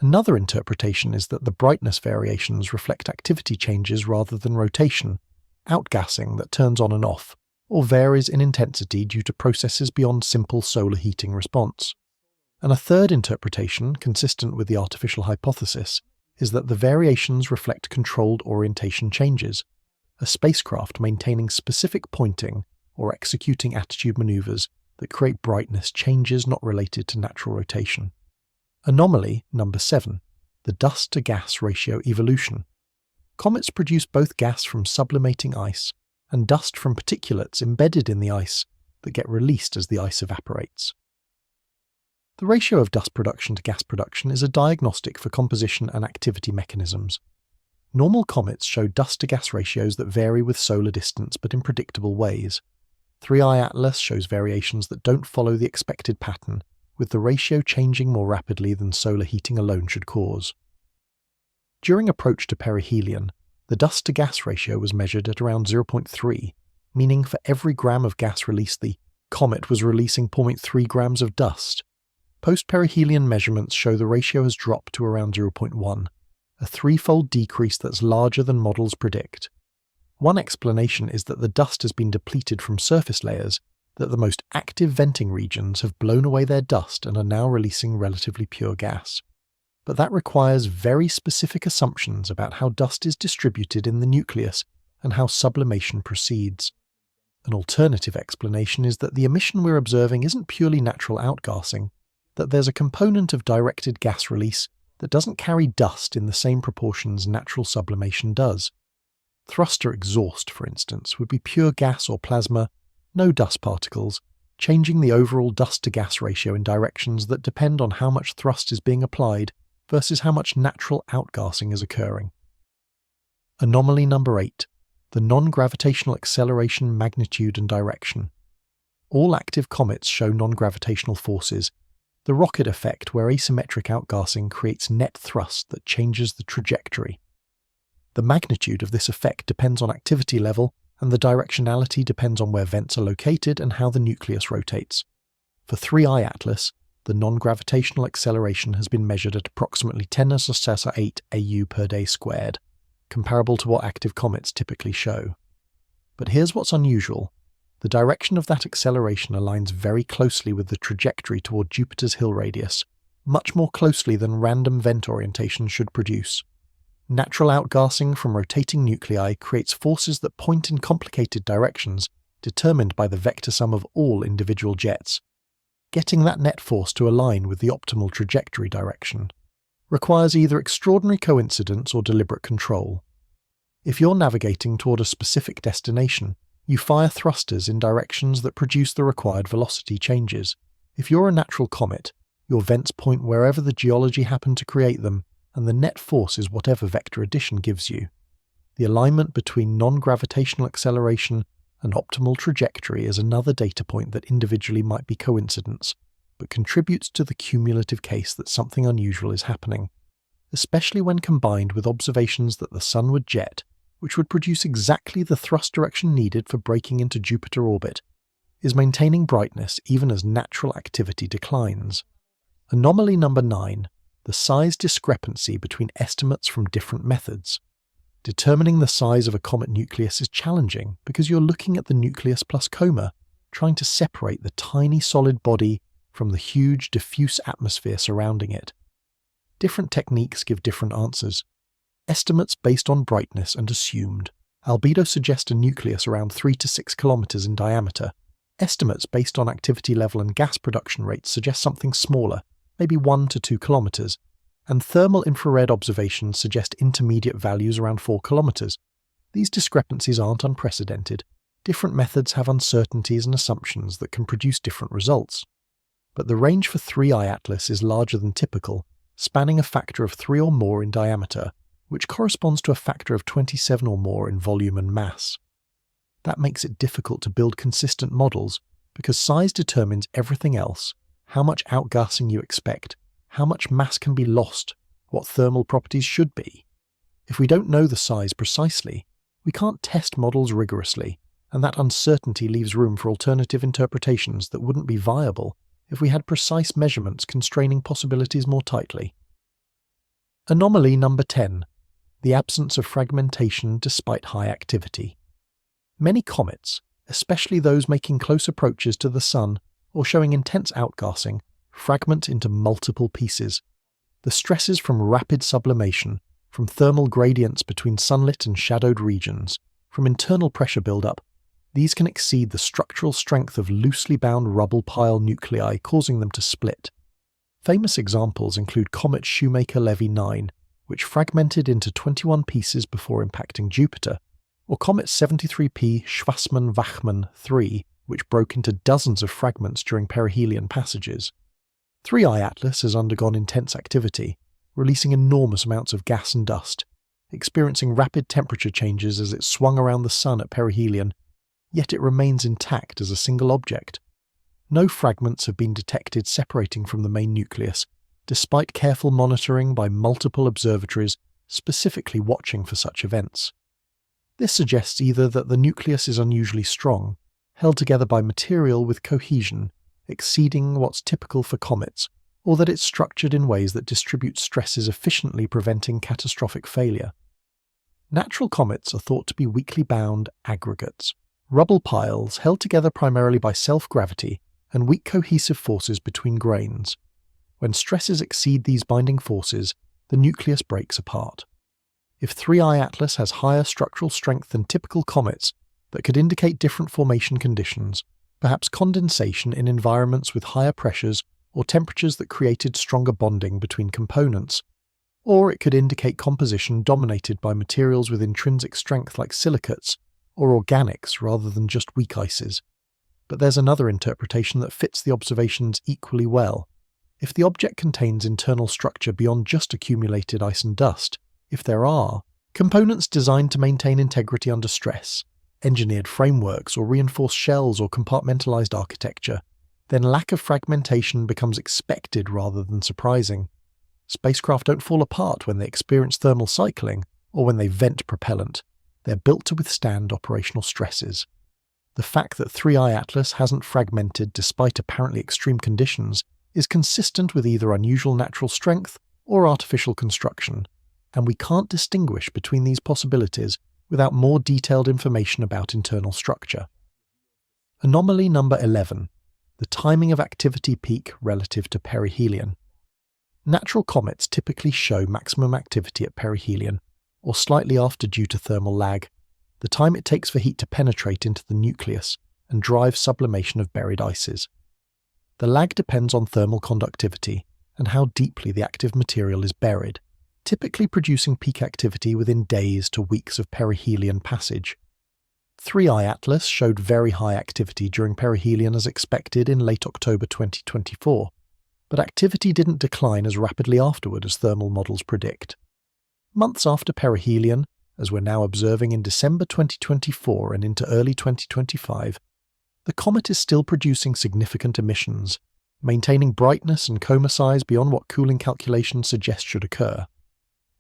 Another interpretation is that the brightness variations reflect activity changes rather than rotation, outgassing that turns on and off, or varies in intensity due to processes beyond simple solar heating response. And a third interpretation, consistent with the artificial hypothesis, is that the variations reflect controlled orientation changes, a spacecraft maintaining specific pointing or executing attitude maneuvers that create brightness changes not related to natural rotation. Anomaly number 7. The dust-to-gas ratio evolution. Comets produce both gas from sublimating ice and dust from particulates embedded in the ice that get released as the ice evaporates. The ratio of dust production to gas production is a diagnostic for composition and activity mechanisms. Normal comets show dust-to-gas ratios that vary with solar distance but in predictable ways. 3i Atlas shows variations that don't follow the expected pattern, with the ratio changing more rapidly than solar heating alone should cause. During approach to perihelion, the dust-to-gas ratio was measured at around 0.3, meaning for every gram of gas released, the comet was releasing 0.3 grams of dust. Post-perihelion measurements show the ratio has dropped to around 0.1, a threefold decrease that's larger than models predict. One explanation is that the dust has been depleted from surface layers, that the most active venting regions have blown away their dust and are now releasing relatively pure gas. But that requires very specific assumptions about how dust is distributed in the nucleus and how sublimation proceeds. An alternative explanation is that the emission we're observing isn't purely natural outgassing, that there's a component of directed gas release that doesn't carry dust in the same proportions natural sublimation does. Thruster exhaust, for instance, would be pure gas or plasma, no dust particles, changing the overall dust-to-gas ratio in directions that depend on how much thrust is being applied versus how much natural outgassing is occurring. Anomaly number 8. The non-gravitational acceleration magnitude and direction. All active comets show non-gravitational forces, the rocket effect where asymmetric outgassing creates net thrust that changes the trajectory. The magnitude of this effect depends on activity level, and the directionality depends on where vents are located and how the nucleus rotates. For 3i Atlas, the non-gravitational acceleration has been measured at approximately 10^8 AU per day squared, comparable to what active comets typically show. But here's what's unusual. The direction of that acceleration aligns very closely with the trajectory toward Jupiter's Hill radius, much more closely than random vent orientation should produce. Natural outgassing from rotating nuclei creates forces that point in complicated directions, determined by the vector sum of all individual jets. Getting that net force to align with the optimal trajectory direction requires either extraordinary coincidence or deliberate control. If you're navigating toward a specific destination, you fire thrusters in directions that produce the required velocity changes. If you're a natural comet, your vents point wherever the geology happened to create them, and the net force is whatever vector addition gives you. The alignment between non-gravitational acceleration and optimal trajectory is another data point that individually might be coincidence, but contributes to the cumulative case that something unusual is happening. especially when combined with observations that the Sun would jet, which would produce exactly the thrust direction needed for braking into Jupiter orbit, is maintaining brightness even as natural activity declines. Anomaly number 9. The size discrepancy between estimates from different methods. Determining the size of a comet nucleus is challenging because you're looking at the nucleus plus coma, trying to separate the tiny solid body from the huge diffuse atmosphere surrounding it. Different techniques give different answers. Estimates based on brightness and assumed albedo suggest a nucleus around 3 to 6 kilometers in diameter. Estimates based on activity level and gas production rates suggest something smaller, maybe 1 to 2 kilometers, and thermal infrared observations suggest intermediate values around 4 kilometers. These discrepancies aren't unprecedented. Different methods have uncertainties and assumptions that can produce different results. But the range for 3I Atlas is larger than typical, spanning a factor of 3 or more in diameter, which corresponds to a factor of 27 or more in volume and mass. That makes it difficult to build consistent models because size determines everything else: how much outgassing you expect, how much mass can be lost, what thermal properties should be. If we don't know the size precisely, we can't test models rigorously, and that uncertainty leaves room for alternative interpretations that wouldn't be viable if we had precise measurements constraining possibilities more tightly. Anomaly number 10. The absence of fragmentation despite high activity. Many comets, especially those making close approaches to the Sun or showing intense outgassing, fragment into multiple pieces. The stresses from rapid sublimation, from thermal gradients between sunlit and shadowed regions, from internal pressure buildup, these can exceed the structural strength of loosely bound rubble pile nuclei, causing them to split. Famous examples include Comet Shoemaker-Levy 9, which fragmented into 21 pieces before impacting Jupiter, or Comet 73P Schwarzmann-Wachmann 3, which broke into dozens of fragments during perihelion passages. 3I Atlas has undergone intense activity, releasing enormous amounts of gas and dust, experiencing rapid temperature changes as it swung around the Sun at perihelion, yet it remains intact as a single object. No fragments have been detected separating from the main nucleus, despite careful monitoring by multiple observatories specifically watching for such events. This suggests either that the nucleus is unusually strong, held together by material with cohesion exceeding what's typical for comets, or that it's structured in ways that distribute stresses efficiently, preventing catastrophic failure. Natural comets are thought to be weakly bound aggregates, rubble piles held together primarily by self-gravity and weak cohesive forces between grains. When stresses exceed these binding forces, the nucleus breaks apart. If 3I Atlas has higher structural strength than typical comets that could indicate different formation conditions, perhaps condensation in environments with higher pressures or temperatures that created stronger bonding between components, or it could indicate composition dominated by materials with intrinsic strength like silicates or organics rather than just weak ices. But there's another interpretation that fits the observations equally well. If the object contains internal structure beyond just accumulated ice and dust, if there are components designed to maintain integrity under stress, engineered frameworks or reinforced shells or compartmentalized architecture, then lack of fragmentation becomes expected rather than surprising. Spacecraft don't fall apart when they experience thermal cycling or when they vent propellant. They're built to withstand operational stresses. The fact that 3I Atlas hasn't fragmented despite apparently extreme conditions is consistent with either unusual natural strength or artificial construction, and we can't distinguish between these possibilities without more detailed information about internal structure. Anomaly number 11. The timing of activity peak relative to perihelion. Natural comets typically show maximum activity at perihelion, or slightly after due to thermal lag, the time it takes for heat to penetrate into the nucleus and drive sublimation of buried ices. The lag depends on thermal conductivity and how deeply the active material is buried, typically producing peak activity within days to weeks of perihelion passage. 3I Atlas showed very high activity during perihelion as expected in late October 2024, but activity didn't decline as rapidly afterward as thermal models predict. Months after perihelion, as we're now observing in December 2024 and into early 2025, the comet is still producing significant emissions, maintaining brightness and coma size beyond what cooling calculations suggest should occur.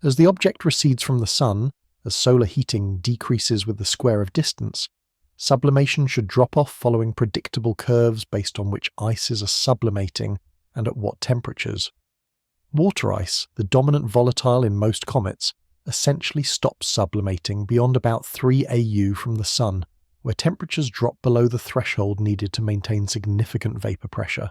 As the object recedes from the Sun, as solar heating decreases with the square of distance, sublimation should drop off following predictable curves based on which ices are sublimating and at what temperatures. Water ice, the dominant volatile in most comets, essentially stops sublimating beyond about 3 AU from the Sun, where temperatures drop below the threshold needed to maintain significant vapor pressure.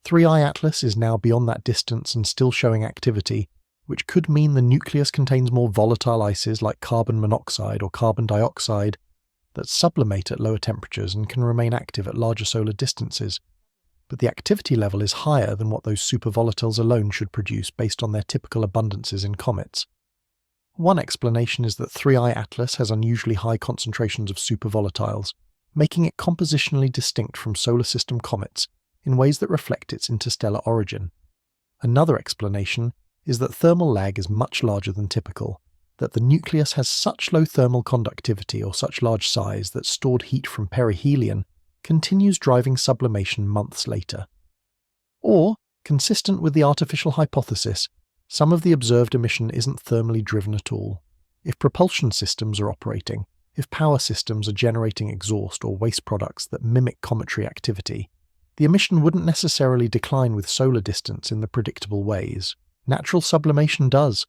3I Atlas is now beyond that distance and still showing activity, which could mean the nucleus contains more volatile ices like carbon monoxide or carbon dioxide that sublimate at lower temperatures and can remain active at larger solar distances. But the activity level is higher than what those supervolatiles alone should produce based on their typical abundances in comets. One explanation is that 3I Atlas has unusually high concentrations of supervolatiles, making it compositionally distinct from solar system comets in ways that reflect its interstellar origin. Another explanation is that thermal lag is much larger than typical, that the nucleus has such low thermal conductivity or such large size that stored heat from perihelion continues driving sublimation months later. Or, consistent with the artificial hypothesis, some of the observed emission isn't thermally driven at all. If propulsion systems are operating, if power systems are generating exhaust or waste products that mimic cometary activity, the emission wouldn't necessarily decline with solar distance in the predictable ways. Natural sublimation does.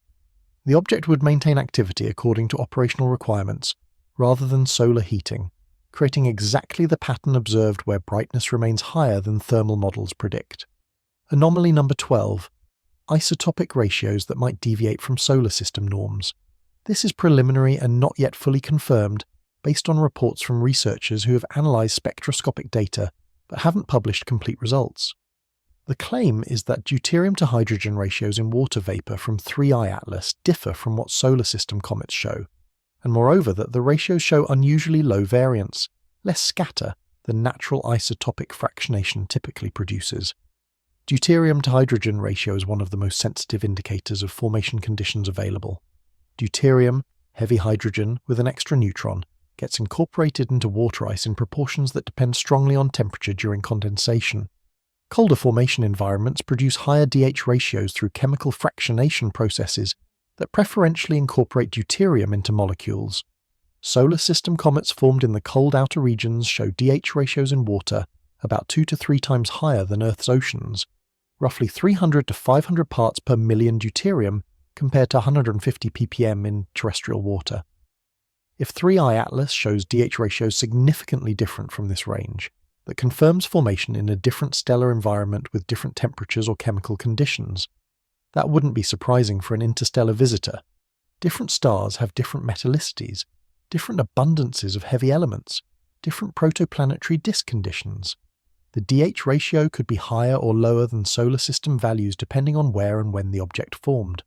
The object would maintain activity according to operational requirements, rather than solar heating, creating exactly the pattern observed where brightness remains higher than thermal models predict. Anomaly number 12. Isotopic ratios that might deviate from solar system norms. This is preliminary and not yet fully confirmed, based on reports from researchers who have analysed spectroscopic data but haven't published complete results. The claim is that deuterium to hydrogen ratios in water vapour from 3I Atlas differ from what solar system comets show, and moreover that the ratios show unusually low variance, less scatter than natural isotopic fractionation typically produces. Deuterium to hydrogen ratio is one of the most sensitive indicators of formation conditions available. Deuterium, heavy hydrogen with an extra neutron, gets incorporated into water ice in proportions that depend strongly on temperature during condensation. Colder formation environments produce higher DH ratios through chemical fractionation processes that preferentially incorporate deuterium into molecules. Solar system comets formed in the cold outer regions show DH ratios in water about 2 to 3 times higher than Earth's oceans, roughly 300 to 500 parts per million deuterium compared to 150 ppm in terrestrial water. If 3I Atlas shows DH ratios significantly different from this range, that confirms formation in a different stellar environment with different temperatures or chemical conditions. That wouldn't be surprising for an interstellar visitor. Different stars have different metallicities, different abundances of heavy elements, different protoplanetary disk conditions. The DH ratio could be higher or lower than solar system values depending on where and when the object formed.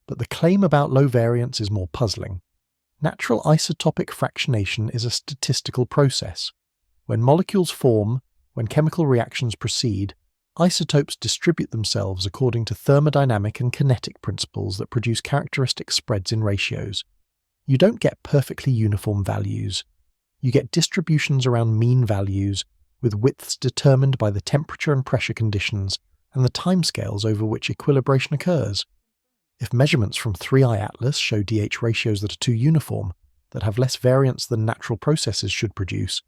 But the claim about low variance is more puzzling. Natural isotopic fractionation is a statistical process. When molecules form, when chemical reactions proceed, isotopes distribute themselves according to thermodynamic and kinetic principles that produce characteristic spreads in ratios. You don't get perfectly uniform values. You get distributions around mean values, with widths determined by the temperature and pressure conditions and the timescales over which equilibration occurs. If measurements from 3I Atlas show DH ratios that are too uniform, that have less variance than natural processes should produce,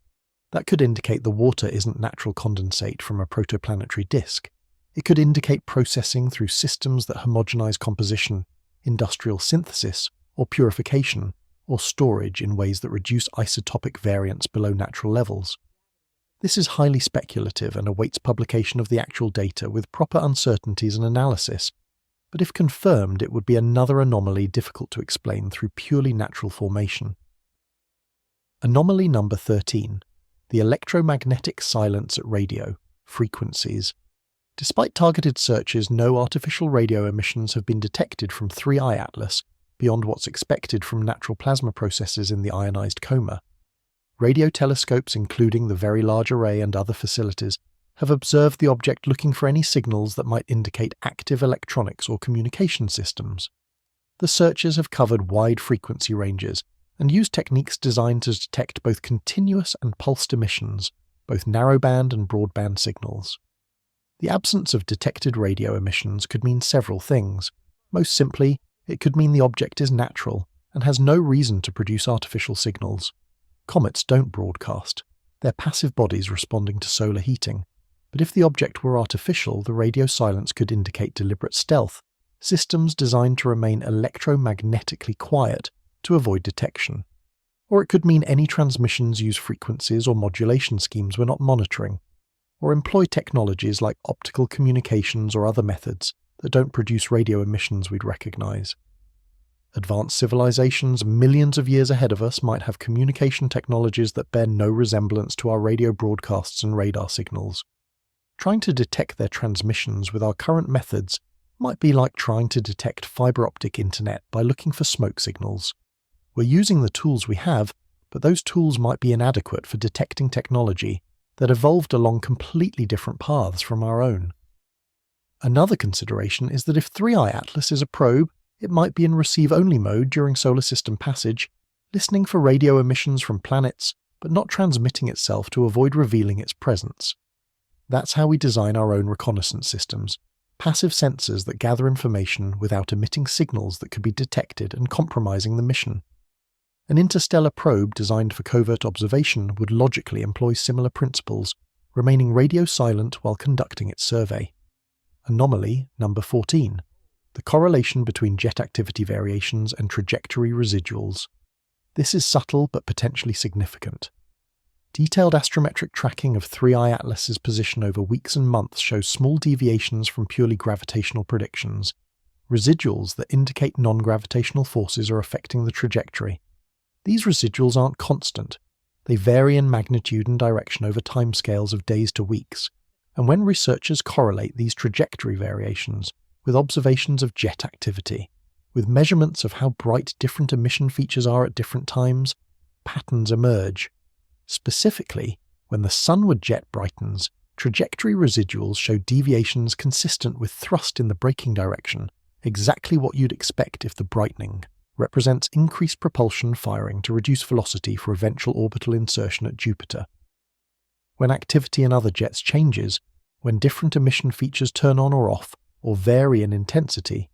that could indicate the water isn't natural condensate from a protoplanetary disk. It could indicate processing through systems that homogenize composition, industrial synthesis, or purification, or storage in ways that reduce isotopic variance below natural levels. This is highly speculative and awaits publication of the actual data with proper uncertainties and analysis, but if confirmed it would be another anomaly difficult to explain through purely natural formation. Anomaly number 13. The electromagnetic silence at radio, frequencies. Despite targeted searches, no artificial radio emissions have been detected from 3I Atlas beyond what's expected from natural plasma processes in the ionized coma. Radio telescopes, including the Very Large Array and other facilities, have observed the object looking for any signals that might indicate active electronics or communication systems. The searches have covered wide frequency ranges and used techniques designed to detect both continuous and pulsed emissions, both narrowband and broadband signals. The absence of detected radio emissions could mean several things. Most simply, It could mean the object is natural and has no reason to produce artificial signals. Comets don't broadcast. They're passive bodies responding to solar heating. But if the object were artificial, the radio silence could indicate deliberate stealth, systems designed to remain electromagnetically quiet to avoid detection. Or it could mean any transmissions use frequencies or modulation schemes we're not monitoring, or employ technologies like optical communications or other methods that don't produce radio emissions we'd recognize. Advanced civilizations millions of years ahead of us might have communication technologies that bear no resemblance to our radio broadcasts and radar signals. Trying to detect their transmissions with our current methods might be like trying to detect fiber optic internet by looking for smoke signals. We're using the tools we have, but those tools might be inadequate for detecting technology that evolved along completely different paths from our own. Another consideration is that if 3i Atlas is a probe, it might be in receive-only mode during solar system passage, listening for radio emissions from planets, but not transmitting itself to avoid revealing its presence. That's how we design our own reconnaissance systems, passive sensors that gather information without emitting signals that could be detected and compromising the mission. An interstellar probe designed for covert observation would logically employ similar principles, remaining radio silent while conducting its survey. Anomaly number 14. The correlation between jet activity variations and trajectory residuals. This is subtle but potentially significant. Detailed astrometric tracking of 3i Atlas's position over weeks and months shows small deviations from purely gravitational predictions, residuals that indicate non-gravitational forces are affecting the trajectory. These residuals aren't constant. They vary in magnitude and direction over timescales of days to weeks, and when researchers correlate these trajectory variations with observations of jet activity, with measurements of how bright different emission features are at different times, patterns emerge. Specifically, when the sunward jet brightens, trajectory residuals show deviations consistent with thrust in the braking direction, exactly what you'd expect if the brightening represents increased propulsion firing to reduce velocity for eventual orbital insertion at Jupiter. When activity in other jets changes, when different emission features turn on or off, or vary in intensity,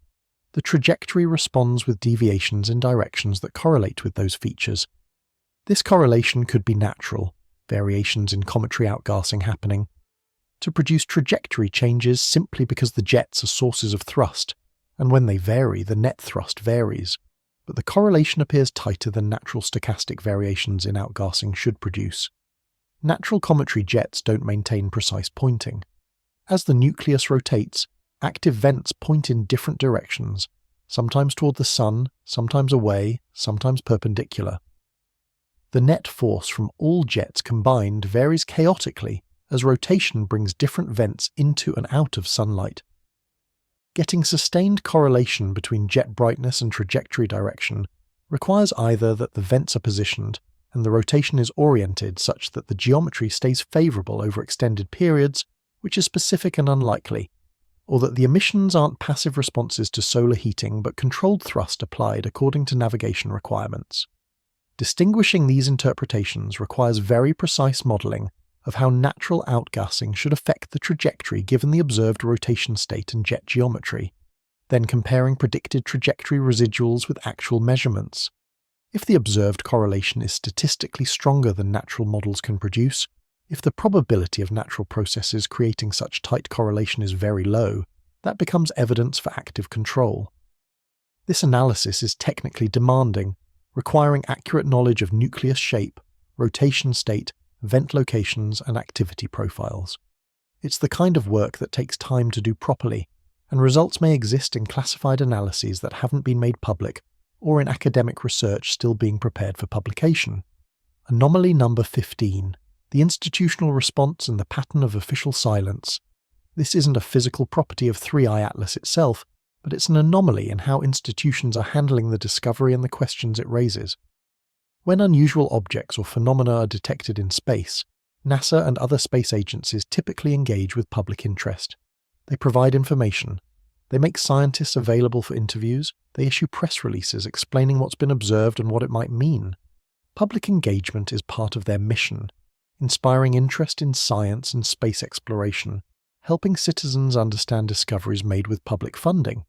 the trajectory responds with deviations in directions that correlate with those features. This correlation could be natural, variations in cometary outgassing happening, to produce trajectory changes simply because the jets are sources of thrust, and when they vary, the net thrust varies. But the correlation appears tighter than natural stochastic variations in outgassing should produce. Natural cometary jets don't maintain precise pointing. As the nucleus rotates, active vents point in different directions, sometimes toward the sun, sometimes away, sometimes perpendicular. The net force from all jets combined varies chaotically as rotation brings different vents into and out of sunlight. Getting sustained correlation between jet brightness and trajectory direction requires either that the vents are positioned and the rotation is oriented such that the geometry stays favourable over extended periods, which is specific and unlikely, or that the emissions aren't passive responses to solar heating but controlled thrust applied according to navigation requirements. Distinguishing these interpretations requires very precise modelling of how natural outgassing should affect the trajectory given the observed rotation state and jet geometry, then comparing predicted trajectory residuals with actual measurements. If the observed correlation is statistically stronger than natural models can produce, if the probability of natural processes creating such tight correlation is very low, that becomes evidence for active control. This analysis is technically demanding, requiring accurate knowledge of nucleus shape, rotation state, vent locations, and activity profiles. It's the kind of work that takes time to do properly, and results may exist in classified analyses that haven't been made public, or in academic research still being prepared for publication. Anomaly number 15. The institutional response and the pattern of official silence. This isn't a physical property of 3i Atlas itself, but it's an anomaly in how institutions are handling the discovery and the questions it raises. When unusual objects or phenomena are detected in space, NASA and other space agencies typically engage with public interest. They provide information. They make scientists available for interviews. They issue press releases explaining what's been observed and what it might mean. Public engagement is part of their mission, inspiring interest in science and space exploration, helping citizens understand discoveries made with public funding.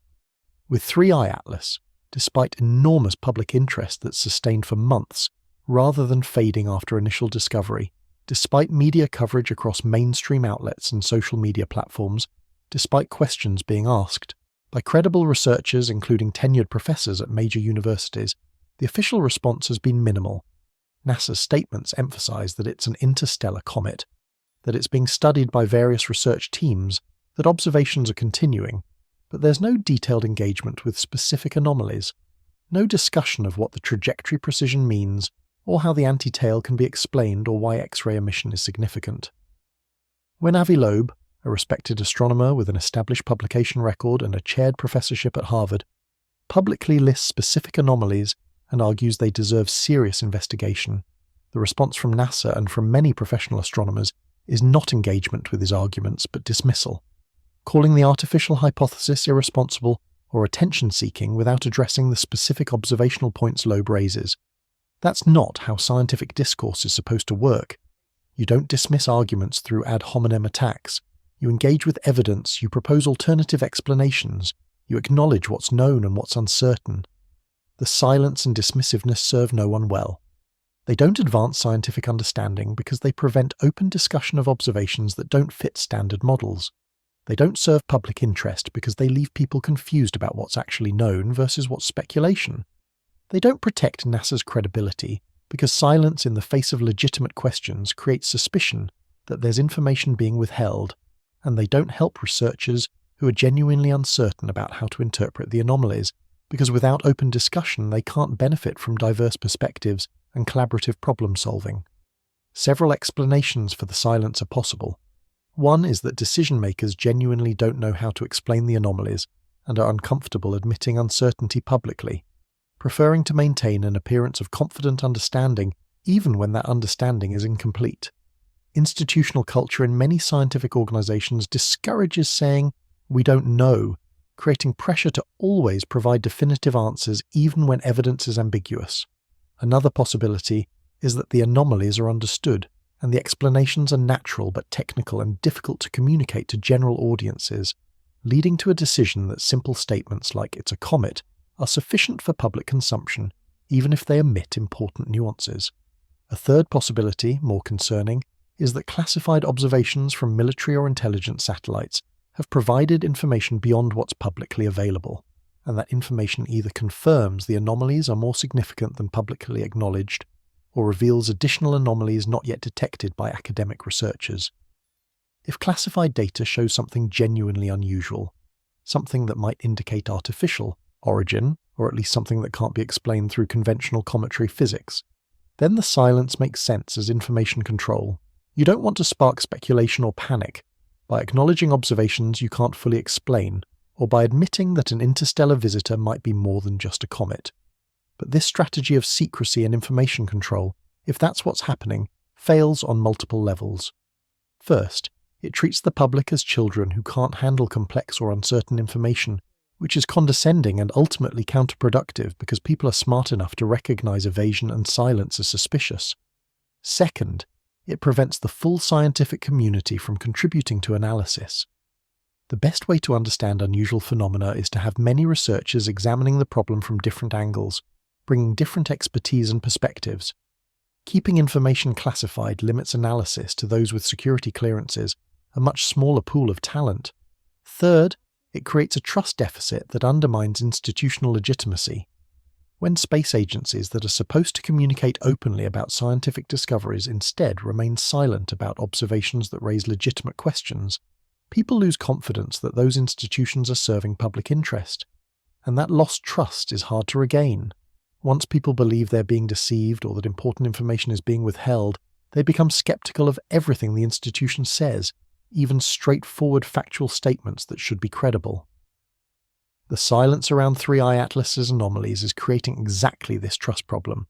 With 3i Atlas, despite enormous public interest that's sustained for months, rather than fading after initial discovery, despite media coverage across mainstream outlets and social media platforms, despite questions being asked. By credible researchers, including tenured professors at major universities, the official response has been minimal. NASA's statements emphasize that it's an interstellar comet, that it's being studied by various research teams, that observations are continuing, but there's no detailed engagement with specific anomalies, no discussion of what the trajectory precision means, or how the anti-tail can be explained or why X-ray emission is significant. When Avi Loeb, a respected astronomer with an established publication record and a chaired professorship at Harvard, publicly lists specific anomalies and argues they deserve serious investigation, the response from NASA and from many professional astronomers is not engagement with his arguments but dismissal, calling the artificial hypothesis irresponsible or attention-seeking without addressing the specific observational points Loeb raises. That's not how scientific discourse is supposed to work. You don't dismiss arguments through ad hominem attacks. You engage with evidence, you propose alternative explanations, you acknowledge what's known and what's uncertain. The silence and dismissiveness serve no one well. They don't advance scientific understanding because they prevent open discussion of observations that don't fit standard models. They don't serve public interest because they leave people confused about what's actually known versus what's speculation. They don't protect NASA's credibility because silence in the face of legitimate questions creates suspicion that there's information being withheld, and they don't help researchers who are genuinely uncertain about how to interpret the anomalies, because without open discussion they can't benefit from diverse perspectives and collaborative problem-solving. Several explanations for the silence are possible. One is that decision-makers genuinely don't know how to explain the anomalies and are uncomfortable admitting uncertainty publicly, preferring to maintain an appearance of confident understanding even when that understanding is incomplete. Institutional culture in many scientific organizations discourages saying, "We don't know," creating pressure to always provide definitive answers even when evidence is ambiguous. Another possibility is that the anomalies are understood, and the explanations are natural but technical and difficult to communicate to general audiences, leading to a decision that simple statements like "it's a comet" are sufficient for public consumption, even if they omit important nuances. A third possibility, more concerning, is that classified observations from military or intelligence satellites have provided information beyond what's publicly available, and that information either confirms the anomalies are more significant than publicly acknowledged, or reveals additional anomalies not yet detected by academic researchers. If classified data shows something genuinely unusual, something that might indicate artificial origin, or at least something that can't be explained through conventional cometary physics, then the silence makes sense as information control. You don't want to spark speculation or panic by acknowledging observations you can't fully explain, or by admitting that an interstellar visitor might be more than just a comet. But this strategy of secrecy and information control, if that's what's happening, fails on multiple levels. First, it treats the public as children who can't handle complex or uncertain information, which is condescending and ultimately counterproductive because people are smart enough to recognize evasion and silence as suspicious. Second, it prevents the full scientific community from contributing to analysis. The best way to understand unusual phenomena is to have many researchers examining the problem from different angles, bringing different expertise and perspectives. Keeping information classified limits analysis to those with security clearances, a much smaller pool of talent. Third, it creates a trust deficit that undermines institutional legitimacy. When space agencies that are supposed to communicate openly about scientific discoveries instead remain silent about observations that raise legitimate questions, people lose confidence that those institutions are serving public interest. And that lost trust is hard to regain. Once people believe they're being deceived or that important information is being withheld, they become skeptical of everything the institution says, even straightforward factual statements that should be credible. The silence around 3I Atlas's anomalies is creating exactly this trust problem.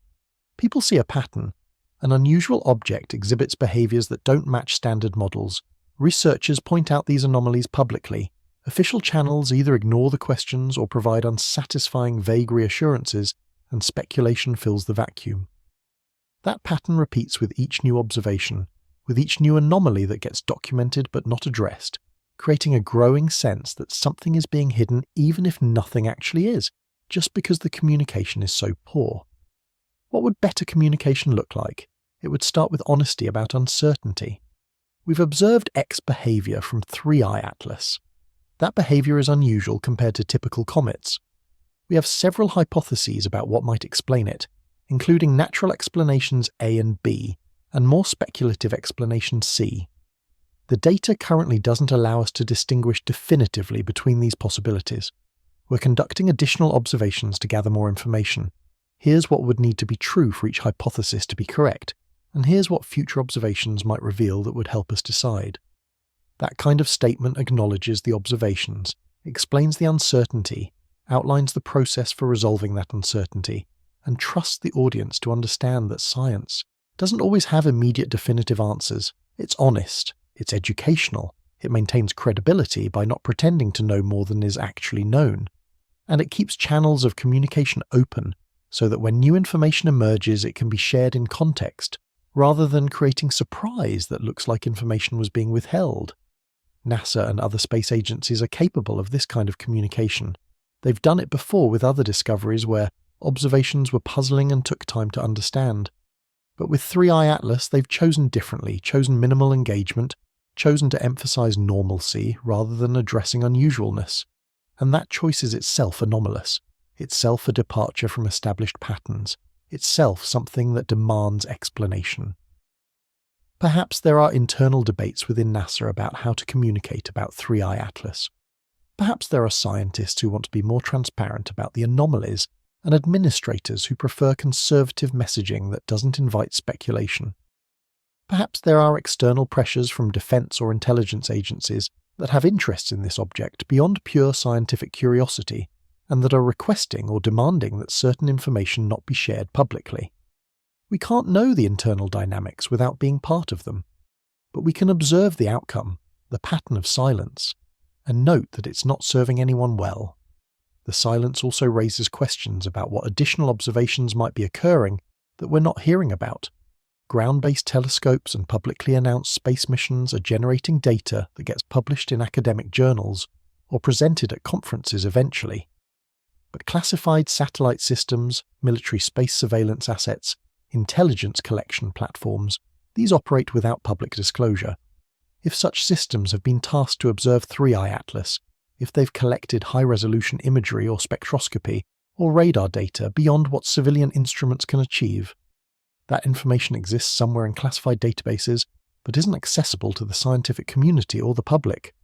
People see a pattern. An unusual object exhibits behaviors that don't match standard models. Researchers point out these anomalies publicly. Official channels either ignore the questions or provide unsatisfying vague reassurances, and speculation fills the vacuum. That pattern repeats with each new observation, with each new anomaly that gets documented but not addressed, creating a growing sense that something is being hidden even if nothing actually is. just because the communication is so poor. What would better communication look like? It would start with honesty about uncertainty. We've observed X behavior from 3i Atlas. That behavior is unusual compared to typical comets. We have several hypotheses about what might explain it, including natural explanations A and B, and more speculative explanation C. The data currently doesn't allow us to distinguish definitively between these possibilities. We're conducting additional observations to gather more information. Here's what would need to be true for each hypothesis to be correct, and here's what future observations might reveal that would help us decide. That kind of statement acknowledges the observations, explains the uncertainty, outlines the process for resolving that uncertainty, and trusts the audience to understand that science doesn't always have immediate definitive answers. It's honest, it's educational, it maintains credibility by not pretending to know more than is actually known, and it keeps channels of communication open so that when new information emerges it can be shared in context, rather than creating surprise that looks like information was being withheld. NASA and other space agencies are capable of this kind of communication. They've done it before with other discoveries where observations were puzzling and took time to understand. But with 3i Atlas, they've chosen differently, chosen minimal engagement, chosen to emphasize normalcy rather than addressing unusualness. And that choice is itself anomalous, itself a departure from established patterns, itself something that demands explanation. Perhaps there are internal debates within NASA about how to communicate about 3i Atlas. Perhaps there are scientists who want to be more transparent about the anomalies and administrators who prefer conservative messaging that doesn't invite speculation. Perhaps there are external pressures from defense or intelligence agencies that have interests in this object beyond pure scientific curiosity and that are requesting or demanding that certain information not be shared publicly. We can't know the internal dynamics without being part of them, but we can observe the outcome, the pattern of silence, and note that it's not serving anyone well. The silence also raises questions about what additional observations might be occurring that we're not hearing about. Ground-based telescopes and publicly announced space missions are generating data that gets published in academic journals or presented at conferences eventually. But classified satellite systems, military space surveillance assets, intelligence collection platforms, these operate without public disclosure. If such systems have been tasked to observe 3i Atlas, if they've collected high-resolution imagery or spectroscopy or radar data beyond what civilian instruments can achieve, that information exists somewhere in classified databases but isn't accessible to the scientific community or the public.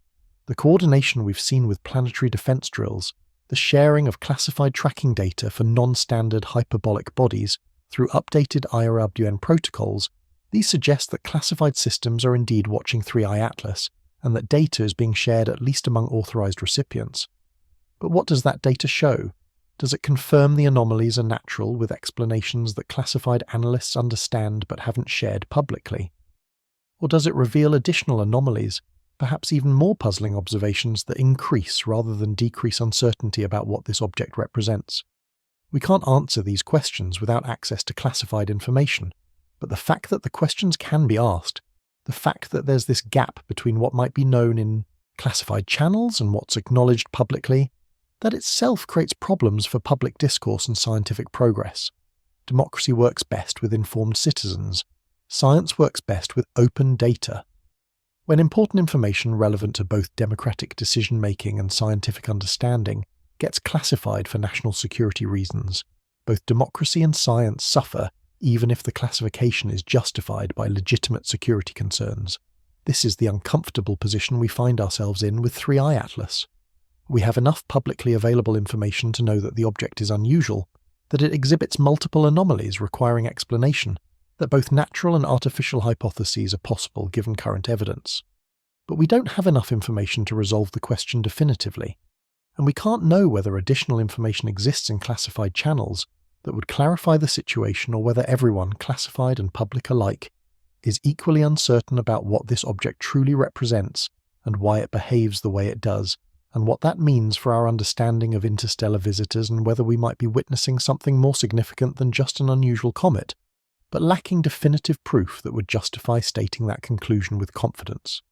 The coordination we've seen with planetary defense drills, the sharing of classified tracking data for non-standard hyperbolic bodies through updated IRWN protocols, these suggest that classified systems are indeed watching 3i Atlas, and that data is being shared at least among authorized recipients. But what does that data show? Does it confirm the anomalies are natural with explanations that classified analysts understand but haven't shared publicly? Or does it reveal additional anomalies, perhaps even more puzzling observations that increase rather than decrease uncertainty about what this object represents? We can't answer these questions without access to classified information, but the fact that the questions can be asked, the fact that there's this gap between what might be known in classified channels and what's acknowledged publicly, that itself creates problems for public discourse and scientific progress. Democracy works best with informed citizens. Science works best with open data. When important information relevant to both democratic decision-making and scientific understanding gets classified for national security reasons, both democracy and science suffer even if the classification is justified by legitimate security concerns. This is the uncomfortable position we find ourselves in with 3i Atlas. We have enough publicly available information to know that the object is unusual, that it exhibits multiple anomalies requiring explanation, that both natural and artificial hypotheses are possible given current evidence. But we don't have enough information to resolve the question definitively, and we can't know whether additional information exists in classified channels that would clarify the situation or whether everyone, classified and public alike, is equally uncertain about what this object truly represents and why it behaves the way it does, and what that means for our understanding of interstellar visitors and whether we might be witnessing something more significant than just an unusual comet, but lacking definitive proof that would justify stating that conclusion with confidence.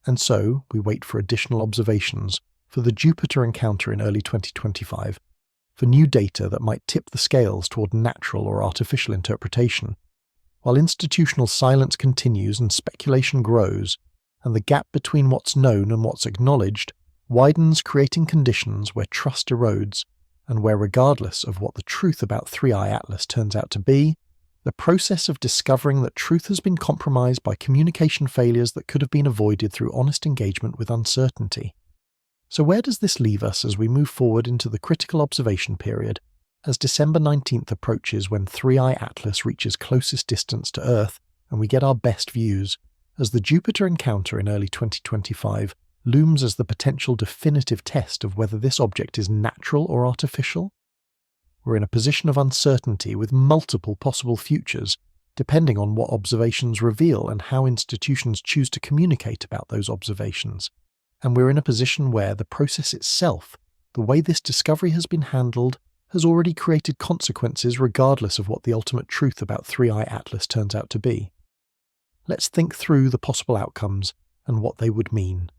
And so, we wait for additional observations for the Jupiter encounter in early 2025, for new data that might tip the scales toward natural or artificial interpretation, while institutional silence continues and speculation grows, and the gap between what's known and what's acknowledged widens, creating conditions where trust erodes, and where, regardless of what the truth about 3i Atlas turns out to be, the process of discovering that truth has been compromised by communication failures that could have been avoided through honest engagement with uncertainty. So where does this leave us as we move forward into the critical observation period, as December 19th approaches, when 3i Atlas reaches closest distance to Earth and we get our best views, as the Jupiter encounter in early 2025 looms as the potential definitive test of whether this object is natural or artificial? We're in a position of uncertainty with multiple possible futures, depending on what observations reveal and how institutions choose to communicate about those observations. And we're in a position where the process itself, the way this discovery has been handled, has already created consequences regardless of what the ultimate truth about 3i Atlas turns out to be. Let's think through the possible outcomes and what they would mean.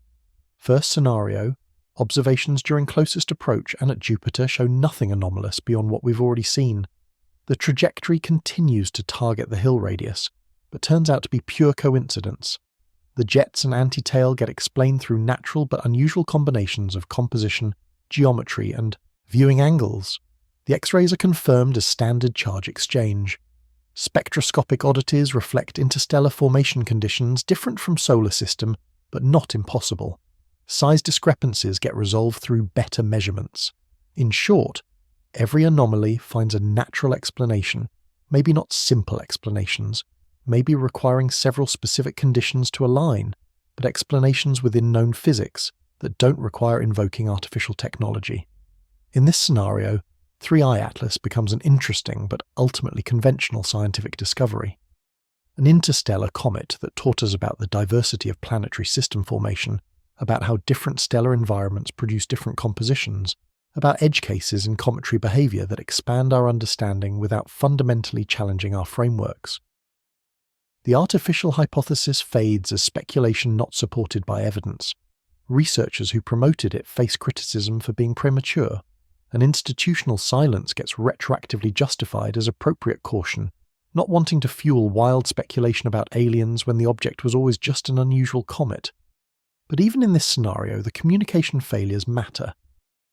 First scenario, observations during closest approach and at Jupiter show nothing anomalous beyond what we've already seen. The trajectory continues to target the Hill radius, but turns out to be pure coincidence. The jets and anti-tail get explained through natural but unusual combinations of composition, geometry, and viewing angles. The X-rays are confirmed as standard charge exchange. Spectroscopic oddities reflect interstellar formation conditions different from solar system, but not impossible. Size discrepancies get resolved through better measurements. In short, every anomaly finds a natural explanation, maybe not simple explanations, maybe requiring several specific conditions to align, but explanations within known physics that don't require invoking artificial technology. In this scenario, 3i Atlas becomes an interesting but ultimately conventional scientific discovery. An interstellar comet that taught us about the diversity of planetary system formation, about how different stellar environments produce different compositions, about edge cases in cometary behavior that expand our understanding without fundamentally challenging our frameworks. The artificial hypothesis fades as speculation not supported by evidence. Researchers who promoted it face criticism for being premature, and institutional silence gets retroactively justified as appropriate caution, not wanting to fuel wild speculation about aliens when the object was always just an unusual comet. But even in this scenario, the communication failures matter.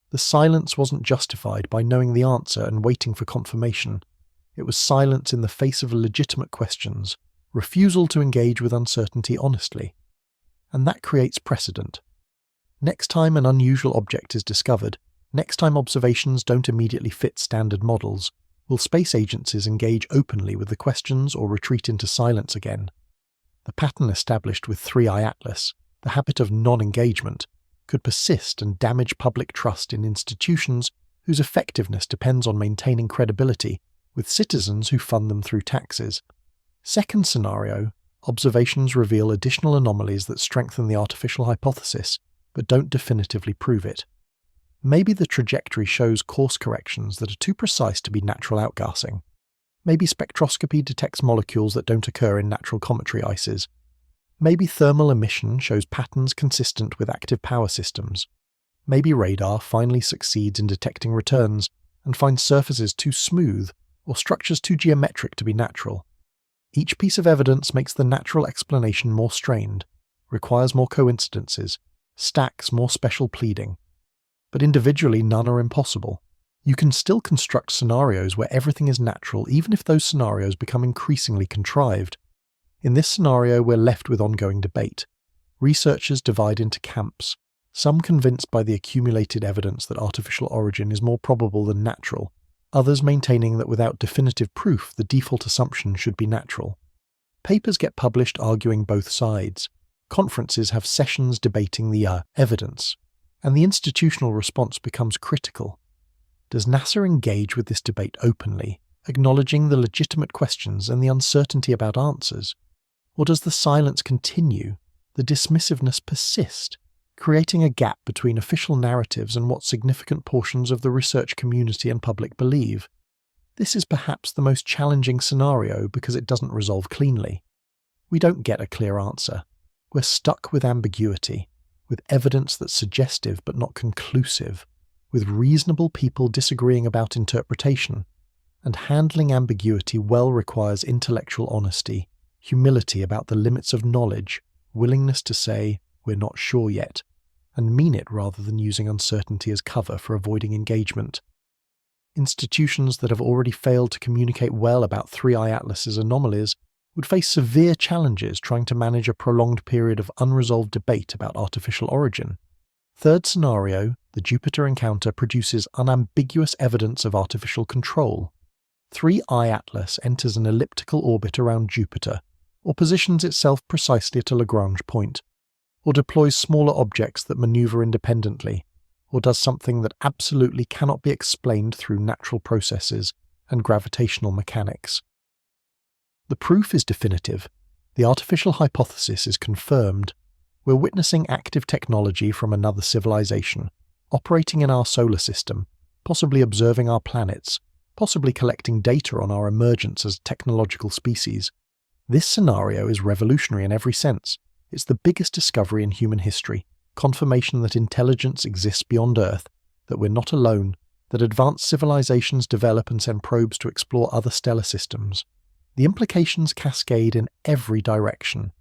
The silence wasn't justified by knowing the answer and waiting for confirmation. It was silence in the face of legitimate questions, refusal to engage with uncertainty honestly. And that creates precedent. Next time an unusual object is discovered, next time observations don't immediately fit standard models, will space agencies engage openly with the questions or retreat into silence again? The pattern established with 3i Atlas, the habit of non-engagement, could persist and damage public trust in institutions whose effectiveness depends on maintaining credibility with citizens who fund them through taxes. Second scenario, observations reveal additional anomalies that strengthen the artificial hypothesis, but don't definitively prove it. Maybe the trajectory shows course corrections that are too precise to be natural outgassing. Maybe spectroscopy detects molecules that don't occur in natural cometary ices. Maybe thermal emission shows patterns consistent with active power systems. Maybe radar finally succeeds in detecting returns and finds surfaces too smooth or structures too geometric to be natural. Each piece of evidence makes the natural explanation more strained, requires more coincidences, stacks more special pleading. But individually, none are impossible. You can still construct scenarios where everything is natural, even if those scenarios become increasingly contrived. In this scenario, we're left with ongoing debate. Researchers divide into camps, some convinced by the accumulated evidence that artificial origin is more probable than natural, others maintaining that without definitive proof, the default assumption should be natural. Papers get published arguing both sides. Conferences have sessions debating the evidence, and the institutional response becomes critical. Does NASA engage with this debate openly, acknowledging the legitimate questions and the uncertainty about answers? Or does the silence continue, the dismissiveness persist, creating a gap between official narratives and what significant portions of the research community and public believe? This is perhaps the most challenging scenario because it doesn't resolve cleanly. We don't get a clear answer. We're stuck with ambiguity, with evidence that's suggestive but not conclusive. with reasonable people disagreeing about interpretation, and handling ambiguity well requires intellectual honesty, humility about the limits of knowledge, willingness to say, "We're not sure yet," and mean it rather than using uncertainty as cover for avoiding engagement. Institutions that have already failed to communicate well about 3I Atlas's anomalies would face severe challenges trying to manage a prolonged period of unresolved debate about artificial origin. Third scenario, the Jupiter encounter produces unambiguous evidence of artificial control. 3I Atlas enters an elliptical orbit around Jupiter, or positions itself precisely at a Lagrange point, or deploys smaller objects that maneuver independently, or does something that absolutely cannot be explained through natural processes and gravitational mechanics. The proof is definitive. The artificial hypothesis is confirmed. We're witnessing active technology from another civilization, operating in our solar system, possibly observing our planets, possibly collecting data on our emergence as a technological species. This scenario is revolutionary in every sense. It's the biggest discovery in human history, confirmation that intelligence exists beyond Earth, that we're not alone, that advanced civilizations develop and send probes to explore other stellar systems. The implications cascade in every direction.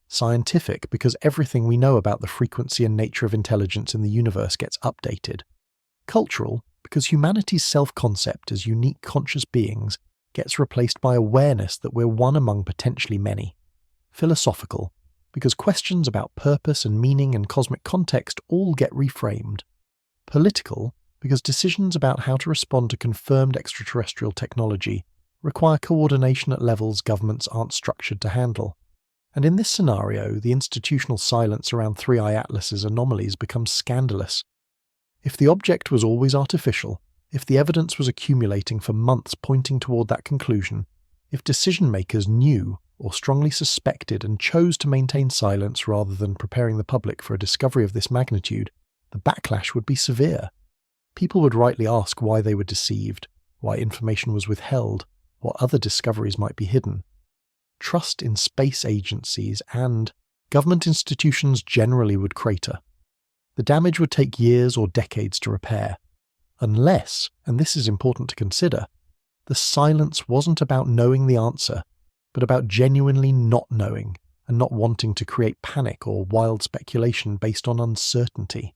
Scientific, because everything we know about the frequency and nature of intelligence in the universe gets updated. Cultural, because humanity's self-concept as unique conscious beings gets replaced by awareness that we're one among potentially many. Philosophical, because questions about purpose and meaning and cosmic context all get reframed. Political, because decisions about how to respond to confirmed extraterrestrial technology require coordination at levels governments aren't structured to handle. And in this scenario, the institutional silence around 3I Atlas's anomalies becomes scandalous. If the object was always artificial, if the evidence was accumulating for months pointing toward that conclusion, if decision-makers knew or strongly suspected and chose to maintain silence rather than preparing the public for a discovery of this magnitude, the backlash would be severe. People would rightly ask why they were deceived, why information was withheld, what other discoveries might be hidden. Trust in space agencies and government institutions generally would crater. The damage would take years or decades to repair. Unless, and this is important to consider, the silence wasn't about knowing the answer, but about genuinely not knowing and not wanting to create panic or wild speculation based on uncertainty.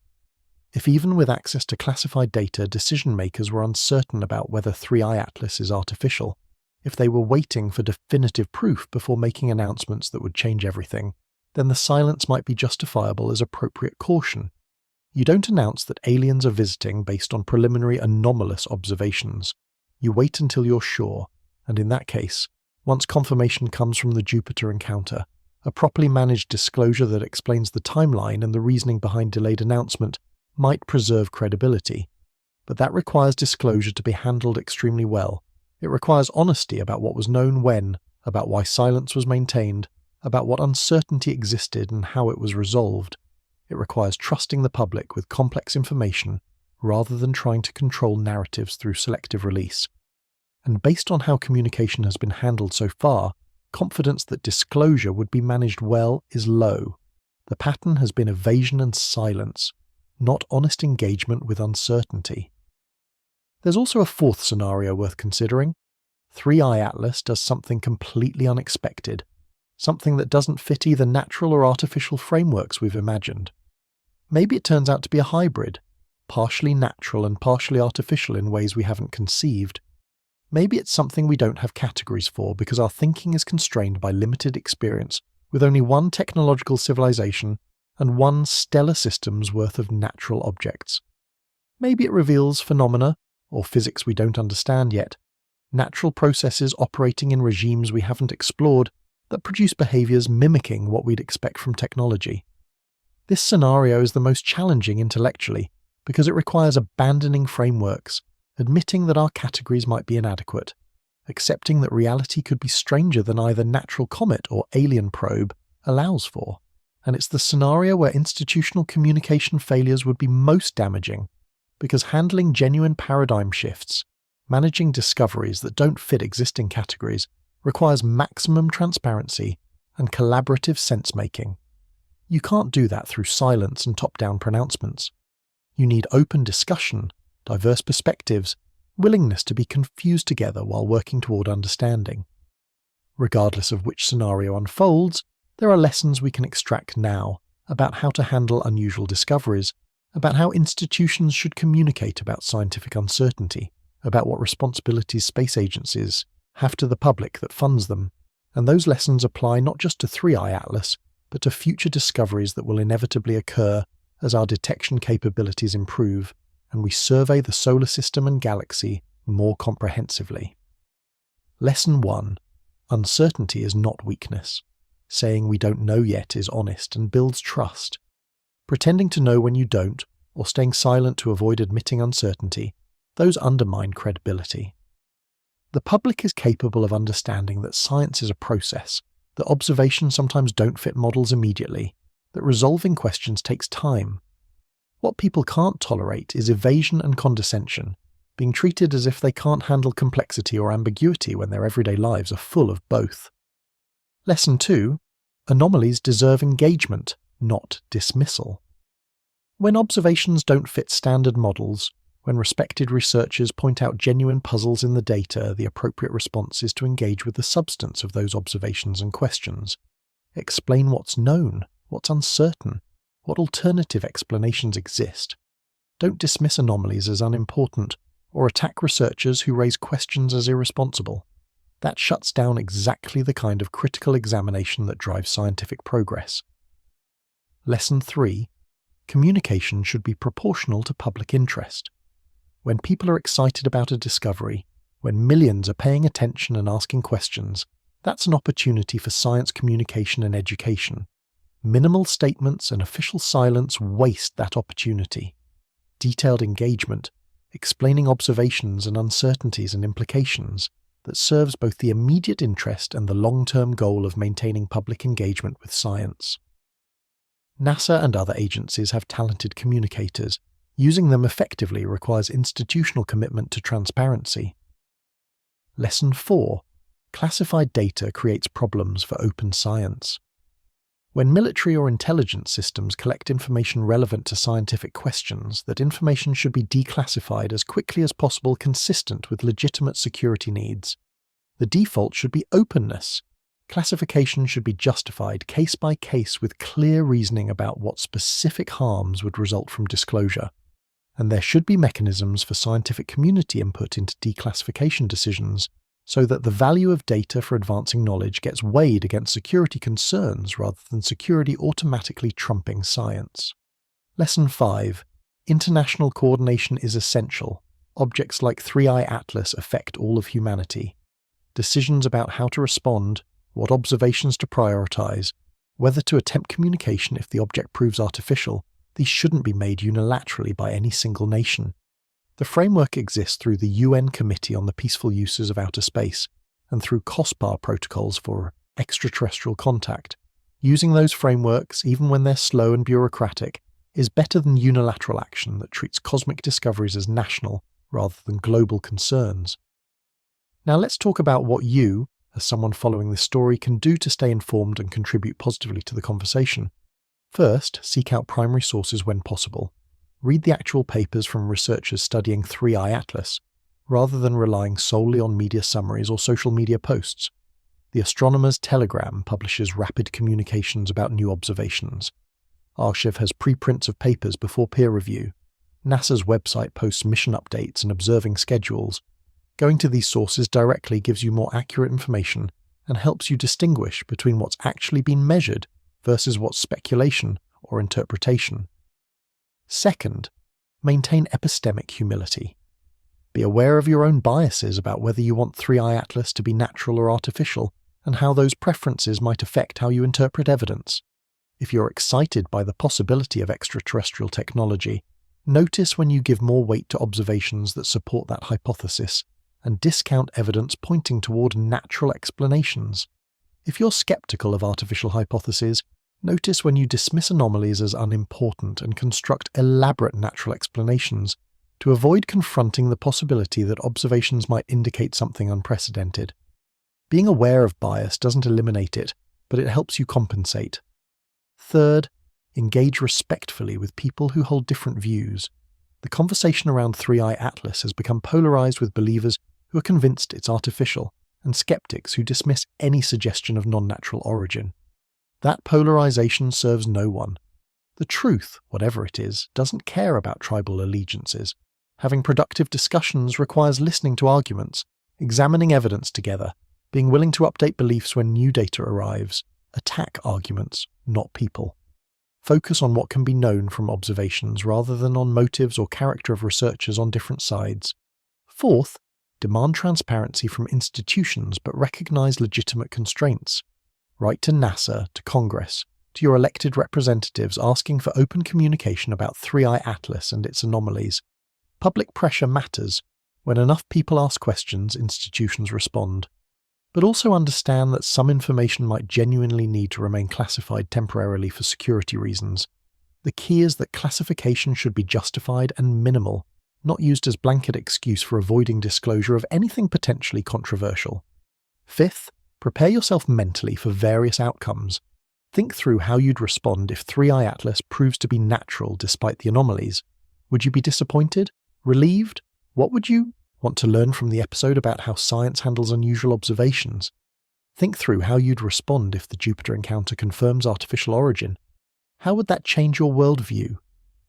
If even with access to classified data, decision-makers were uncertain about whether 3I Atlas is artificial, if they were waiting for definitive proof before making announcements that would change everything, then the silence might be justifiable as appropriate caution. You don't announce that aliens are visiting based on preliminary anomalous observations. You wait until you're sure, and in that case, once confirmation comes from the Jupiter encounter, a properly managed disclosure that explains the timeline and the reasoning behind delayed announcement might preserve credibility. But that requires disclosure to be handled extremely well. It requires honesty about what was known when, about why silence was maintained, about what uncertainty existed and how it was resolved. It requires trusting the public with complex information rather than trying to control narratives through selective release. And based on how communication has been handled so far, confidence that disclosure would be managed well is low. The pattern has been evasion and silence, not honest engagement with uncertainty. There's also a fourth scenario worth considering. 3I Atlas does something completely unexpected, something that doesn't fit either natural or artificial frameworks we've imagined. Maybe it turns out to be a hybrid, partially natural and partially artificial in ways we haven't conceived. Maybe it's something we don't have categories for because our thinking is constrained by limited experience with only one technological civilization and one stellar system's worth of natural objects. Maybe it reveals phenomena, or physics we don't understand yet, natural processes operating in regimes we haven't explored that produce behaviors mimicking what we'd expect from technology. This scenario is the most challenging intellectually because it requires abandoning frameworks, admitting that our categories might be inadequate, accepting that reality could be stranger than either natural comet or alien probe allows for. And it's the scenario where institutional communication failures would be most damaging, because handling genuine paradigm shifts, managing discoveries that don't fit existing categories, requires maximum transparency and collaborative sense-making. You can't do that through silence and top-down pronouncements. You need open discussion, diverse perspectives, willingness to be confused together while working toward understanding. Regardless of which scenario unfolds, there are lessons we can extract now about how to handle unusual discoveries, about how institutions should communicate about scientific uncertainty, about what responsibilities space agencies have to the public that funds them, and those lessons apply not just to 3i Atlas, but to future discoveries that will inevitably occur as our detection capabilities improve and we survey the solar system and galaxy more comprehensively. Lesson 1. Uncertainty is not weakness. Saying we don't know yet is honest and builds trust. Pretending to know when you don't, or staying silent to avoid admitting uncertainty, those undermine credibility. The public is capable of understanding that science is a process, that observations sometimes don't fit models immediately, that resolving questions takes time. What people can't tolerate is evasion and condescension, being treated as if they can't handle complexity or ambiguity when their everyday lives are full of both. Lesson 2. Anomalies deserve engagement, not dismissal. When observations don't fit standard models, when respected researchers point out genuine puzzles in the data, the appropriate response is to engage with the substance of those observations and questions. Explain what's known, what's uncertain, what alternative explanations exist. Don't dismiss anomalies as unimportant, or attack researchers who raise questions as irresponsible. That shuts down exactly the kind of critical examination that drives scientific progress. Lesson 3. Communication should be proportional to public interest. When people are excited about a discovery, when millions are paying attention and asking questions, that's an opportunity for science communication and education. Minimal statements and official silence waste that opportunity. Detailed engagement, explaining observations and uncertainties and implications, that serves both the immediate interest and the long-term goal of maintaining public engagement with science. NASA and other agencies have talented communicators. Using them effectively requires institutional commitment to transparency. Lesson 4. Classified data creates problems for open science. When military or intelligence systems collect information relevant to scientific questions, that information should be declassified as quickly as possible consistent with legitimate security needs. The default should be openness. Classification should be justified case by case with clear reasoning about what specific harms would result from disclosure. And there should be mechanisms for scientific community input into declassification decisions, so that the value of data for advancing knowledge gets weighed against security concerns rather than security automatically trumping science. Lesson 5. International coordination is essential. Objects like 3i Atlas affect all of humanity. Decisions about how to respond, what observations to prioritize, whether to attempt communication if the object proves artificial, these shouldn't be made unilaterally by any single nation. The framework exists through the UN Committee on the Peaceful Uses of Outer Space and through COSPAR protocols for extraterrestrial contact. Using those frameworks, even when they're slow and bureaucratic, is better than unilateral action that treats cosmic discoveries as national rather than global concerns. Now let's talk about what you, as someone following this story, can do to stay informed and contribute positively to the conversation. First, seek out primary sources when possible. Read the actual papers from researchers studying 3i Atlas, rather than relying solely on media summaries or social media posts. The Astronomer's Telegram publishes rapid communications about new observations. Archive has preprints of papers before peer review. NASA's website posts mission updates and observing schedules. Going to these sources directly gives you more accurate information and helps you distinguish between what's actually been measured versus what's speculation or interpretation. Second, maintain epistemic humility. Be aware of your own biases about whether you want 3i Atlas to be natural or artificial, and how those preferences might affect how you interpret evidence. If you're excited by the possibility of extraterrestrial technology, notice when you give more weight to observations that support that hypothesis, and discount evidence pointing toward natural explanations. If you're skeptical of artificial hypotheses, notice when you dismiss anomalies as unimportant and construct elaborate natural explanations to avoid confronting the possibility that observations might indicate something unprecedented. Being aware of bias doesn't eliminate it, but it helps you compensate. Third, engage respectfully with people who hold different views. The conversation around 3i Atlas has become polarized with believers who are convinced it's artificial and skeptics who dismiss any suggestion of non-natural origin. That polarization serves no one. The truth, whatever it is, doesn't care about tribal allegiances. Having productive discussions requires listening to arguments, examining evidence together, being willing to update beliefs when new data arrives, attack arguments, not people. Focus on what can be known from observations rather than on motives or character of researchers on different sides. Fourth, demand transparency from institutions but recognize legitimate constraints. Write to NASA, to Congress, to your elected representatives asking for open communication about 3i Atlas and its anomalies. Public pressure matters. When enough people ask questions, institutions respond. But also understand that some information might genuinely need to remain classified temporarily for security reasons. The key is that classification should be justified and minimal, not used as blanket excuse for avoiding disclosure of anything potentially controversial. Fifth, prepare yourself mentally for various outcomes. Think through how you'd respond if 3i Atlas proves to be natural despite the anomalies. Would you be disappointed? Relieved? What would you want to learn from the episode about how science handles unusual observations? Think through how you'd respond if the Jupiter encounter confirms artificial origin. How would that change your worldview?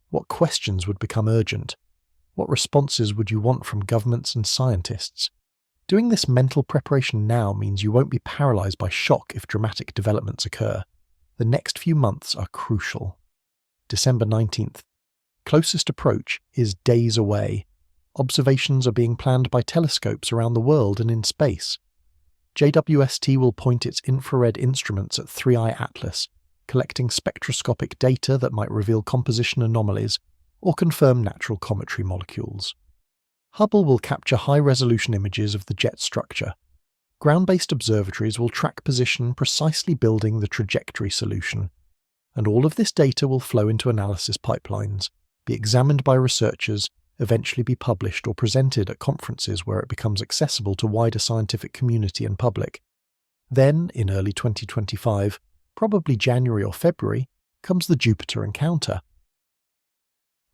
What questions would become urgent? What responses would you want from governments and scientists? Doing this mental preparation now means you won't be paralyzed by shock if dramatic developments occur. The next few months are crucial. December 19th. Closest approach is days away. Observations are being planned by telescopes around the world and in space. JWST will point its infrared instruments at 3i Atlas, collecting spectroscopic data that might reveal composition anomalies or confirm natural cometary molecules. Hubble will capture high-resolution images of the jet structure. Ground-based observatories will track position precisely building the trajectory solution. And all of this data will flow into analysis pipelines, be examined by researchers, eventually be published or presented at conferences where it becomes accessible to wider scientific community and public. Then, in early 2025, probably January or February, comes the Jupiter encounter.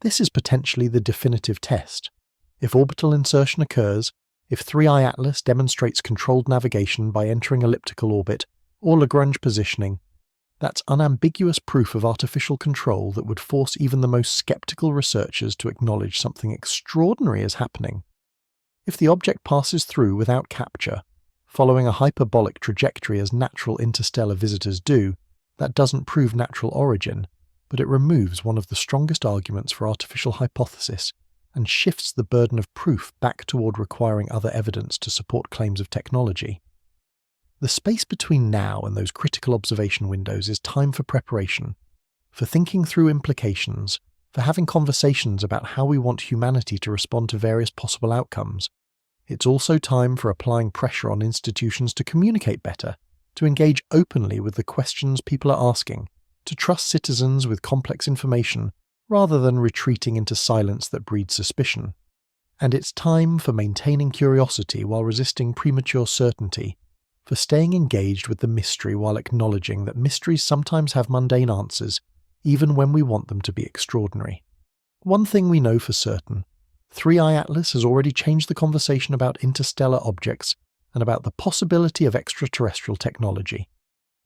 This is potentially the definitive test. If orbital insertion occurs, if 3i Atlas demonstrates controlled navigation by entering elliptical orbit or Lagrange positioning, that's unambiguous proof of artificial control that would force even the most skeptical researchers to acknowledge something extraordinary is happening. If the object passes through without capture, following a hyperbolic trajectory as natural interstellar visitors do, that doesn't prove natural origin, but it removes one of the strongest arguments for artificial hypothesis and shifts the burden of proof back toward requiring other evidence to support claims of technology. The space between now and those critical observation windows is time for preparation, for thinking through implications, for having conversations about how we want humanity to respond to various possible outcomes. It's also time for applying pressure on institutions to communicate better, to engage openly with the questions people are asking, to trust citizens with complex information rather than retreating into silence that breeds suspicion. And it's time for maintaining curiosity while resisting premature certainty, for staying engaged with the mystery while acknowledging that mysteries sometimes have mundane answers, even when we want them to be extraordinary. One thing we know for certain, 3i Atlas has already changed the conversation about interstellar objects and about the possibility of extraterrestrial technology.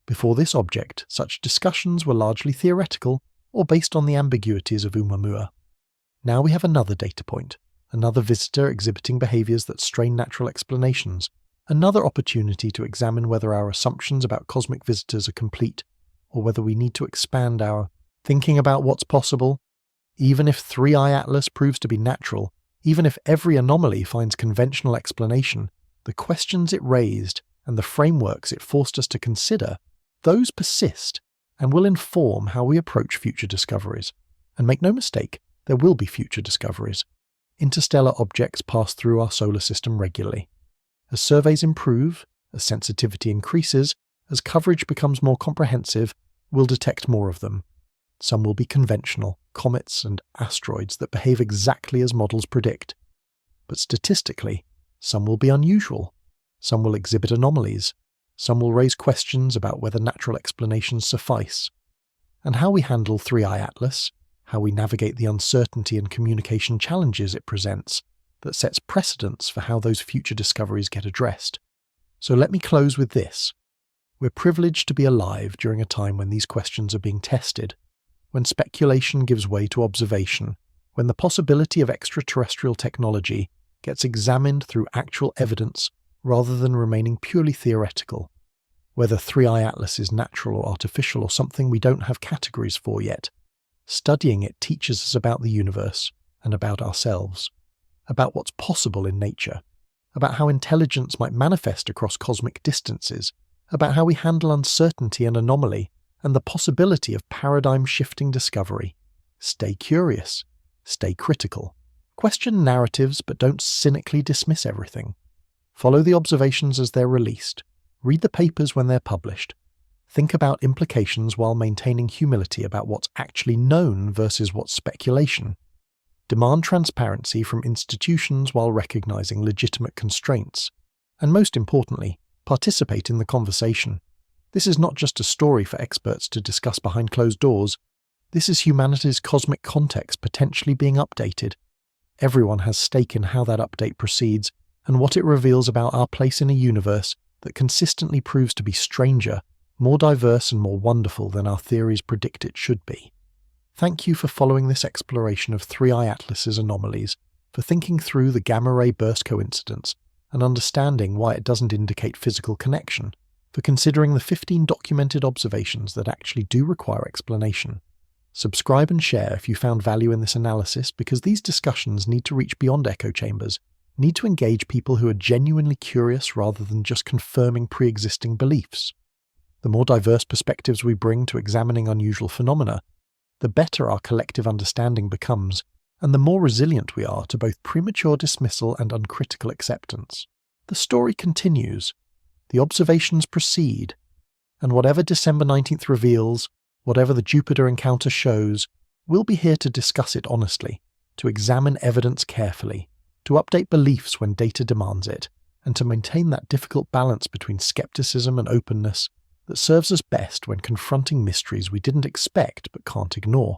Before this object, such discussions were largely theoretical or based on the ambiguities of Oumuamua. Now we have another data point, another visitor exhibiting behaviors that strain natural explanations, another opportunity to examine whether our assumptions about cosmic visitors are complete, or whether we need to expand our thinking about what's possible. Even if 3i Atlas proves to be natural, even if every anomaly finds conventional explanation, the questions it raised and the frameworks it forced us to consider, those persist and will inform how we approach future discoveries. And make no mistake, there will be future discoveries. Interstellar objects pass through our solar system regularly. As surveys improve, as sensitivity increases, as coverage becomes more comprehensive, we'll detect more of them. Some will be conventional, comets and asteroids that behave exactly as models predict. But statistically, some will be unusual. Some will exhibit anomalies. Some will raise questions about whether natural explanations suffice. And how we handle 3i Atlas, how we navigate the uncertainty and communication challenges it presents, that sets precedents for how those future discoveries get addressed. So let me close with this. We're privileged to be alive during a time when these questions are being tested, when speculation gives way to observation, when the possibility of extraterrestrial technology gets examined through actual evidence rather than remaining purely theoretical. Whether 3i Atlas is natural or artificial or something we don't have categories for yet, studying it teaches us about the universe and about ourselves, about what's possible in nature, about how intelligence might manifest across cosmic distances, about how we handle uncertainty and anomaly, and the possibility of paradigm-shifting discovery. Stay curious. Stay critical. Question narratives, but don't cynically dismiss everything. Follow the observations as they're released. Read the papers when they're published. Think about implications while maintaining humility about what's actually known versus what's speculation. Demand transparency from institutions while recognizing legitimate constraints. And most importantly, participate in the conversation. This is not just a story for experts to discuss behind closed doors. This is humanity's cosmic context potentially being updated. Everyone has stake in how that update proceeds and what it reveals about our place in a universe that consistently proves to be stranger, more diverse and more wonderful than our theories predict it should be. Thank you for following this exploration of 3i Atlas's anomalies, for thinking through the gamma-ray burst coincidence and understanding why it doesn't indicate physical connection, for considering the 15 documented observations that actually do require explanation. Subscribe and share if you found value in this analysis, because these discussions need to reach beyond echo chambers, need to engage people who are genuinely curious rather than just confirming pre-existing beliefs. The more diverse perspectives we bring to examining unusual phenomena, the better our collective understanding becomes, and the more resilient we are to both premature dismissal and uncritical acceptance. The story continues, the observations proceed, and whatever December 19th reveals, whatever the Jupiter encounter shows, we'll be here to discuss it honestly, to examine evidence carefully, to update beliefs when data demands it, and to maintain that difficult balance between skepticism and openness that serves us best when confronting mysteries we didn't expect but can't ignore.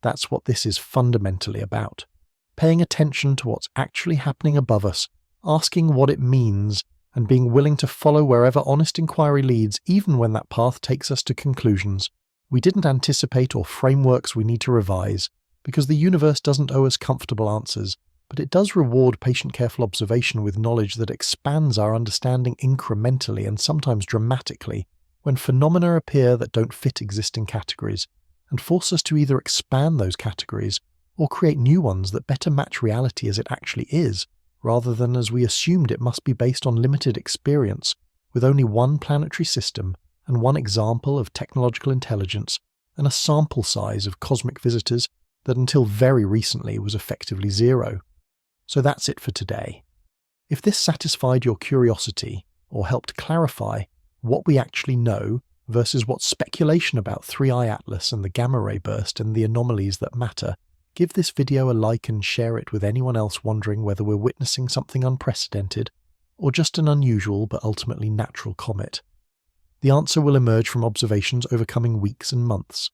That's what this is fundamentally about. Paying attention to what's actually happening above us, asking what it means, and being willing to follow wherever honest inquiry leads, even when that path takes us to conclusions we didn't anticipate or frameworks we need to revise, because the universe doesn't owe us comfortable answers, but it does reward patient, careful observation with knowledge that expands our understanding incrementally and sometimes dramatically when phenomena appear that don't fit existing categories, and force us to either expand those categories or create new ones that better match reality as it actually is, rather than as we assumed it must be based on limited experience, with only one planetary system and one example of technological intelligence and a sample size of cosmic visitors that until very recently was effectively zero. So that's it for today. If this satisfied your curiosity or helped clarify what we actually know versus what's speculation about 3i Atlas and the gamma-ray burst and the anomalies that matter, give this video a like and share it with anyone else wondering whether we're witnessing something unprecedented or just an unusual but ultimately natural comet. The answer will emerge from observations over coming weeks and months.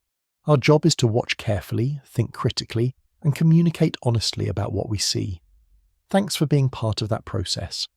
Our job is to watch carefully, think critically, and communicate honestly about what we see. Thanks for being part of that process.